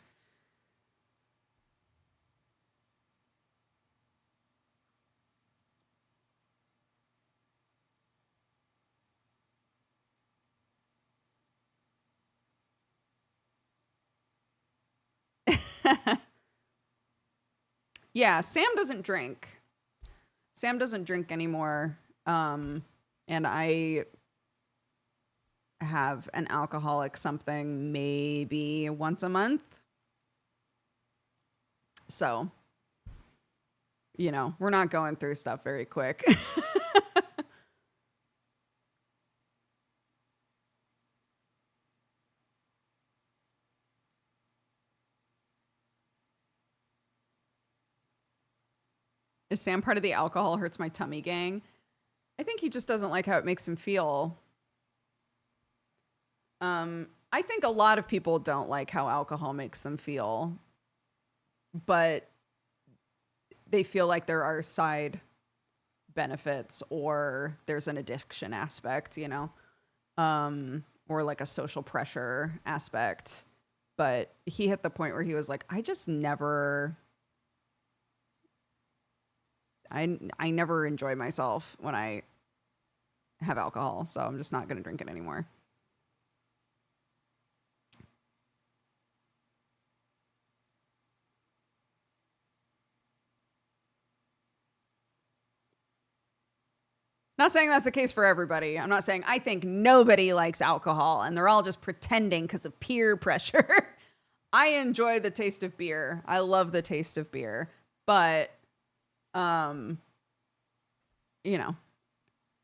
Yeah, Sam doesn't drink. Sam doesn't drink anymore. And I have an alcoholic something maybe once a month. So, we're not going through stuff very quick. Is Sam part of the alcohol hurts my tummy gang? I think he just doesn't like how it makes him feel. I think a lot of people don't like how alcohol makes them feel, but they feel like there are side benefits or there's an addiction aspect, or like a social pressure aspect. But he hit the point where he was like, I never enjoy myself when I have alcohol, so I'm just not going to drink it anymore. Not saying that's the case for everybody. I'm not saying I think nobody likes alcohol and they're all just pretending because of peer pressure. I enjoy the taste of beer. I love the taste of beer. But, I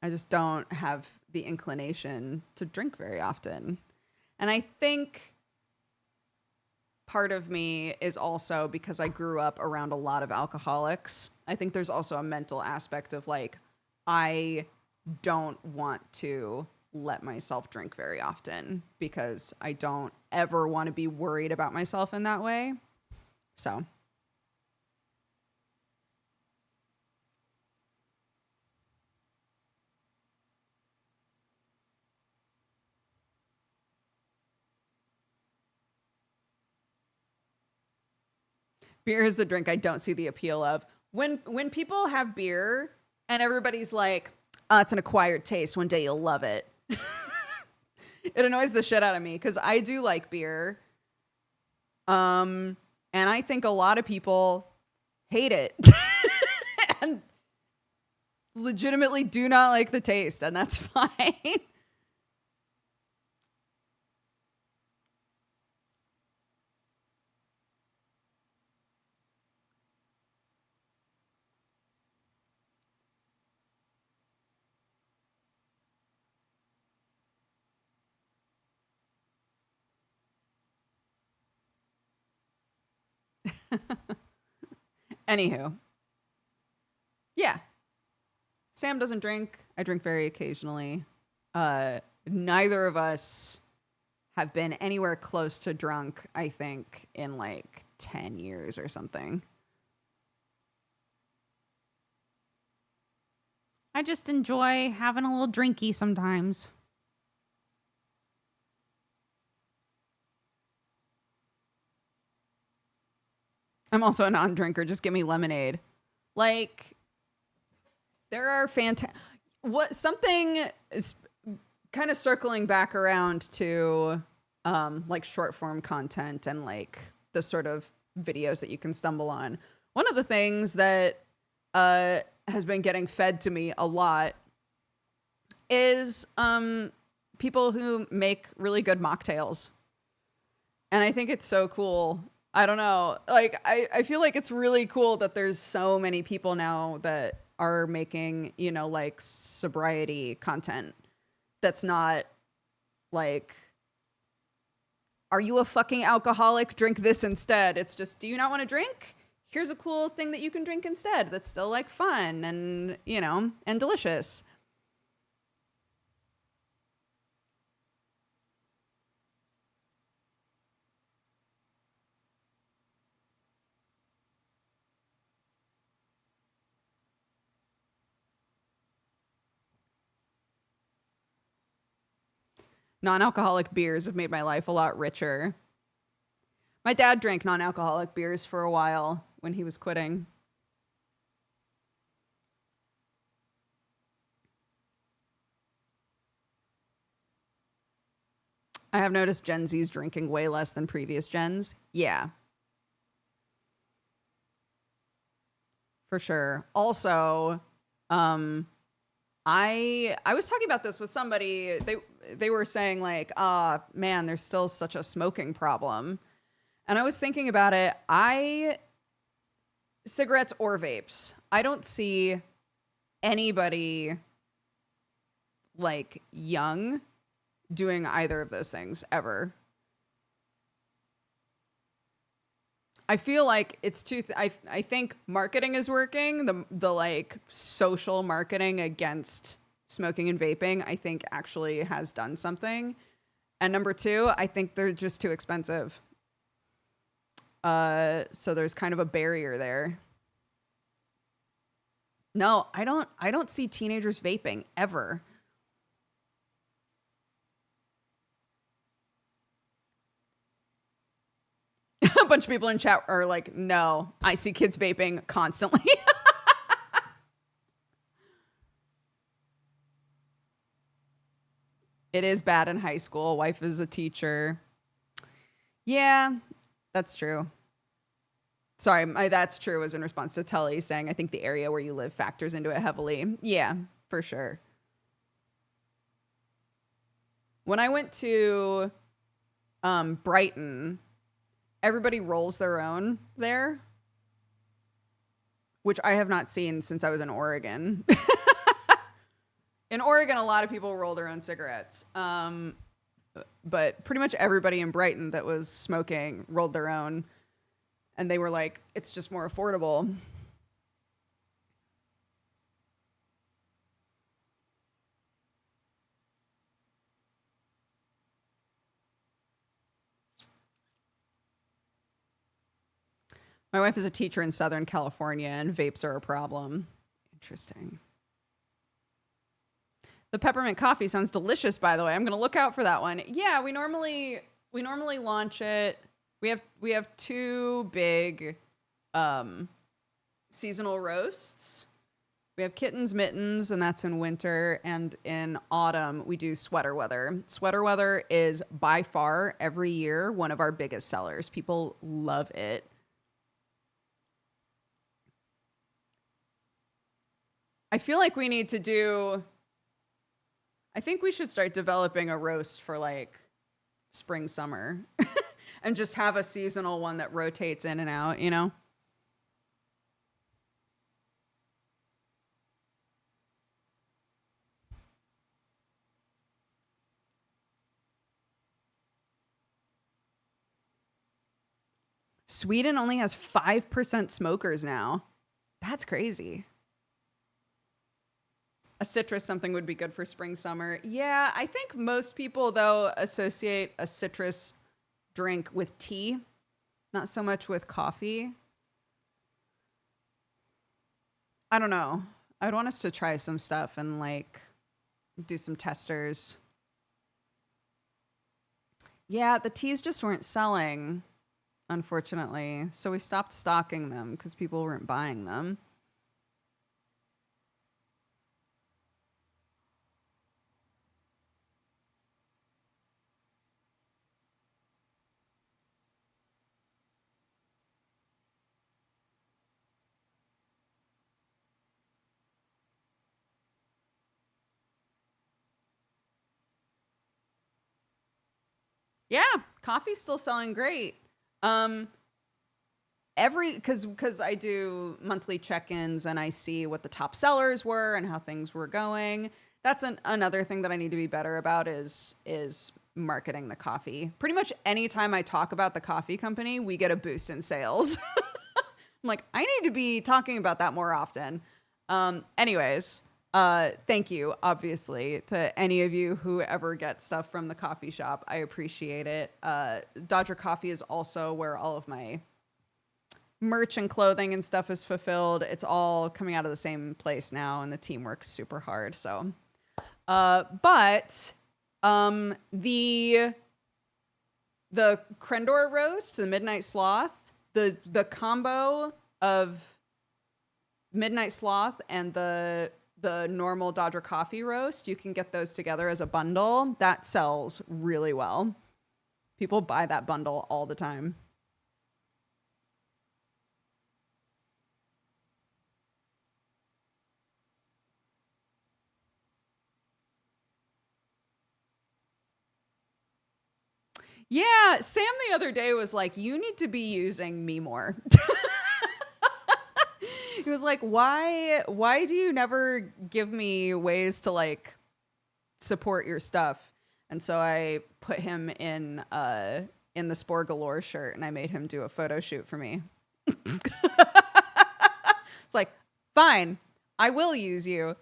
just don't have the inclination to drink very often. And I think part of me is also because I grew up around a lot of alcoholics. I think there's also a mental aspect of like, I don't want to let myself drink very often because I don't ever want to be worried about myself in that way. So. Beer is the drink I don't see the appeal of. When people have beer and everybody's like, it's an acquired taste. One day you'll love it. It annoys the shit out of me because I do like beer. And I think a lot of people hate it and legitimately do not like the taste, and that's fine. Anywho, yeah. Sam doesn't drink. I drink very occasionally. Neither of us have been anywhere close to drunk, I think, in like 10 years or something. I just enjoy having a little drinky sometimes. I'm also a non-drinker. Just give me lemonade. Like, there are fantastic. What something is kind of circling back around to, like short form content and like the sort of videos that you can stumble on. One of the things that has been getting fed to me a lot is people who make really good mocktails. And I think it's so cool. I don't know. Like, I feel like it's really cool that there's so many people now that are making, you know, like sobriety content that's not like, are you a fucking alcoholic? Drink this instead. It's just, do you not want to drink? Here's a cool thing that you can drink instead that's still like fun and, you know, and delicious. Non-alcoholic beers have made my life a lot richer. My dad drank non-alcoholic beers for a while when he was quitting. I have noticed Gen Z's drinking way less than previous gens. Yeah, for sure. Also, I was talking about this with somebody. They were saying like, ah, man, there's still such a smoking problem. And I was thinking about it. Cigarettes or vapes. I don't see anybody like young doing either of those things ever. I feel like it's I think marketing is working. The like social marketing against smoking and vaping, I think actually has done something. And number two, I think they're just too expensive. So there's kind of a barrier there. No, I don't see teenagers vaping ever. A bunch of people in chat are like, no, I see kids vaping constantly. It is bad in high school. Wife is a teacher. Yeah, that's true. Sorry, that's true was in response to Tully saying, I think the area where you live factors into it heavily. Yeah, for sure. When I went to Brighton, everybody rolls their own there, which I have not seen since I was in Oregon. In Oregon, a lot of people roll their own cigarettes. But pretty much everybody in Brighton that was smoking rolled their own. And they were like, it's just more affordable. My wife is a teacher in Southern California, and vapes are a problem. Interesting. The peppermint coffee sounds delicious, by the way. I'm going to look out for that one. Yeah, we normally launch it. We have two big seasonal roasts. We have Kittens Mittens, and that's in winter. And in autumn, we do Sweater Weather. Sweater Weather is by far every year one of our biggest sellers. People love it. I feel like we need to do... I think we should start developing a roast for like spring, summer and just have a seasonal one that rotates in and out, you know? Sweden only has 5% smokers now. That's crazy. A citrus something would be good for spring, summer. Yeah, I think most people, though, associate a citrus drink with tea, not so much with coffee. I don't know. I'd want us to try some stuff and, like, do some testers. Yeah, the teas just weren't selling. unfortunately. So we stopped stocking them because people weren't buying them. Yeah, coffee's still selling great. Um, because I do monthly check-ins and I see what the top sellers were and how things were going. That's another thing that I need to be better about is marketing the coffee. Pretty much anytime I talk about the coffee company, we get a boost in sales. I'm like, I need to be talking about that more often. Anyways, thank you, obviously, to any of you who ever get stuff from the coffee shop. I appreciate it. Dodger Coffee is also where all of my merch and clothing and stuff is fulfilled. It's all coming out of the same place now, and the team works super hard. So, but the Crendor roast, the Midnight Sloth, the combo of Midnight Sloth and the normal Dodger Coffee roast, you can get those together as a bundle. That sells really well. People buy that bundle all the time. Yeah, Sam the other day was like, "You need to be using me more." He was like, "Why do you never give me ways to like support your stuff?" And so I put him in the Spore Galore shirt and I made him do a photo shoot for me. It's like, "Fine. I will use you."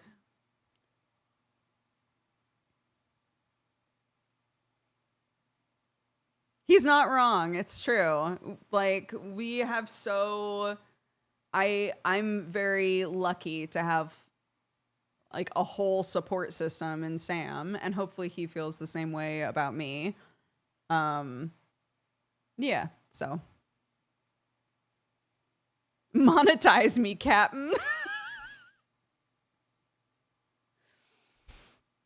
He's not wrong. It's true. Like we have I'm very lucky to have like a whole support system in Sam, and hopefully he feels the same way about me. Um yeah, so monetize me, Captain.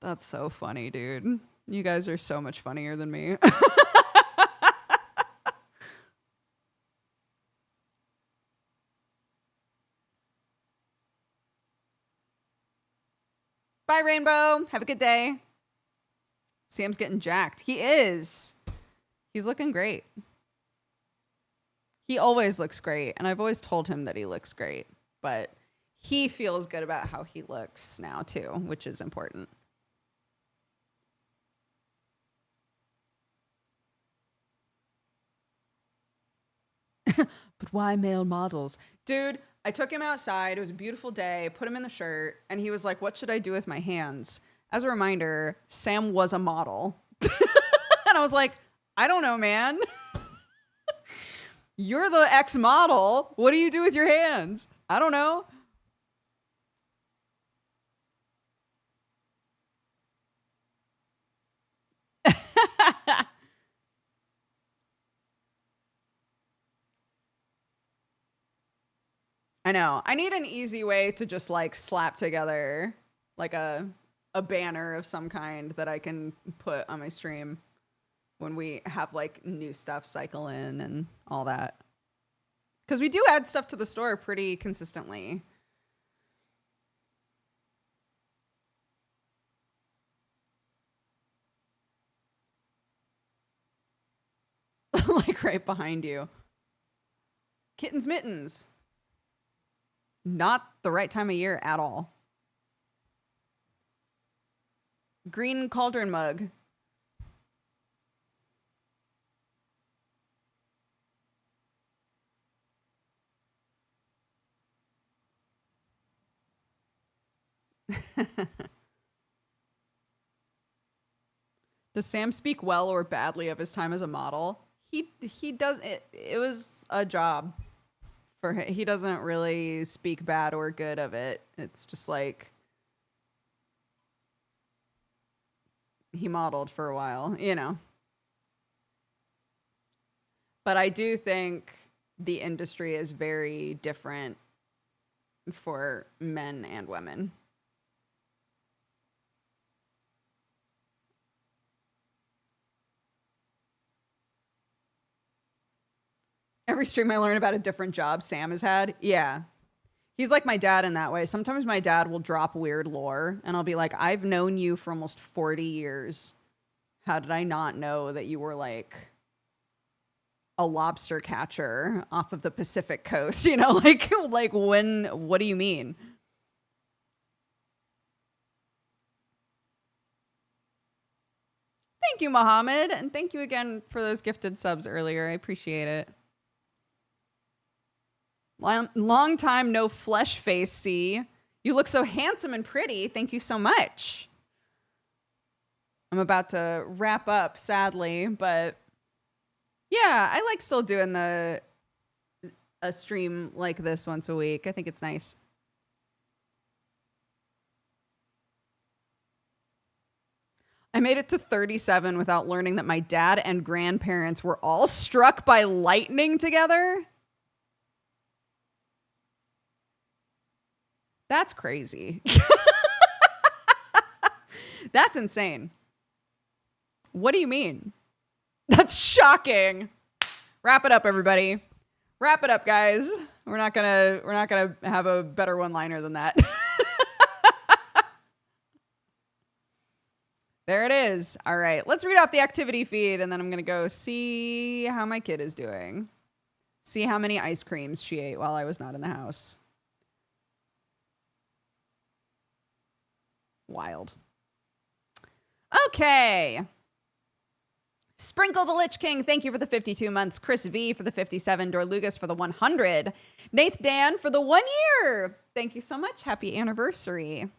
That's so funny, dude. You guys are so much funnier than me. Bye, Rainbow. Have a good day. Sam's getting jacked. He is. He's looking great. He always looks great, and I've always told him that he looks great, but he feels good about how he looks now too, which is important. But why male models? Dude, I took him outside. It was a beautiful day. Put him in the shirt, and he was like, "What should I do with my hands?" As a reminder, Sam was a model. And I was like, "I don't know, man. You're the ex-model. What do you do with your hands?" I don't know. I know. I need an easy way to just like slap together like a banner of some kind that I can put on my stream when we have like new stuff cycle in and all that. Cuz we do add stuff to the store pretty consistently. Like right behind you. Kittens mittens. Not the right time of year at all. Green cauldron mug. Does Sam speak well or badly of his time as a model? He does it. It was a job for him. He doesn't really speak bad or good of it. It's just like he modeled for a while, you know. But I do think the industry is very different for men and women. Every stream I learn about a different job Sam has had. Yeah. He's like my dad in that way. Sometimes my dad will drop weird lore and I'll be like, I've known you for almost 40 years. How did I not know that you were like a lobster catcher off of the Pacific coast? You know, like when, what do you mean? Thank you, Mohammed. And thank you again for those gifted subs earlier. I appreciate it. Long time no flesh face, see. You look so handsome and pretty. Thank you so much. I'm about to wrap up, sadly, but yeah, I like still doing a stream like this once a week. I think it's nice. I made it to 37 without learning that my dad and grandparents were all struck by lightning together. That's crazy. That's insane. What do you mean? That's shocking. Wrap it up, everybody. Wrap it up, guys. We're not gonna have a better one-liner than that. There it is. All right, let's read off the activity feed, and then I'm gonna go see how my kid is doing. See how many ice creams she ate while I was not in the house. Wild. Okay. Sprinkle the Lich King, thank you for the 52 months. Chris V for the 57. Dorlugas for the 100. Nath Dan for the 1 year. Thank you so much. Happy anniversary.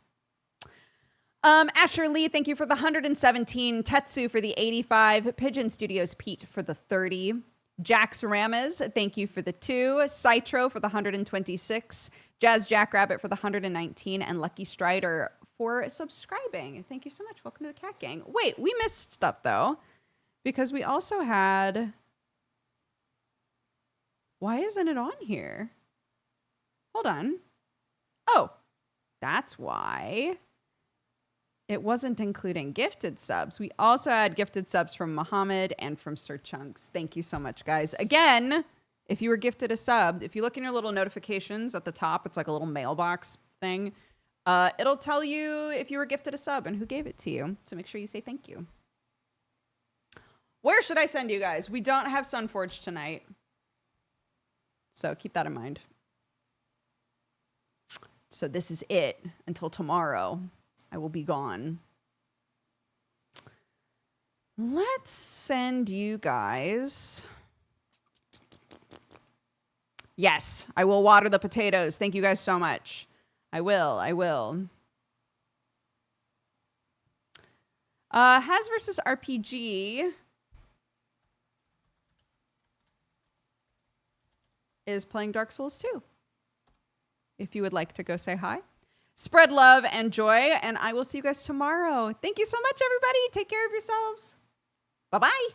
Asher Lee, thank you for the 117. Tetsu for the 85. Pigeon Studios Pete for the 30. Jax Ramez, thank you for the 2. Citro for the 126. Jazz Jackrabbit for the 119. And Lucky Strider for subscribing. Thank you so much. Welcome to the Cat Gang. Wait, we missed stuff though, because we also had. Why isn't it on here? Hold on. Oh, that's why. It wasn't including gifted subs. We also had gifted subs from Muhammad and from Sir Chunks. Thank you so much, guys. Again, if you were gifted a sub, if you look in your little notifications at the top, it's like a little mailbox thing. It'll tell you if you were gifted a sub and who gave it to you. So make sure you say thank you. Where should I send you guys? We don't have Sunforge tonight. So keep that in mind. So this is it until tomorrow. I will be gone. Let's send you guys. Yes, I will water the potatoes. Thank you guys so much. I will. Has versus RPG is playing Dark Souls 2. If you would like to go say hi. Spread love and joy, and I will see you guys tomorrow. Thank you so much, everybody. Take care of yourselves. Bye-bye.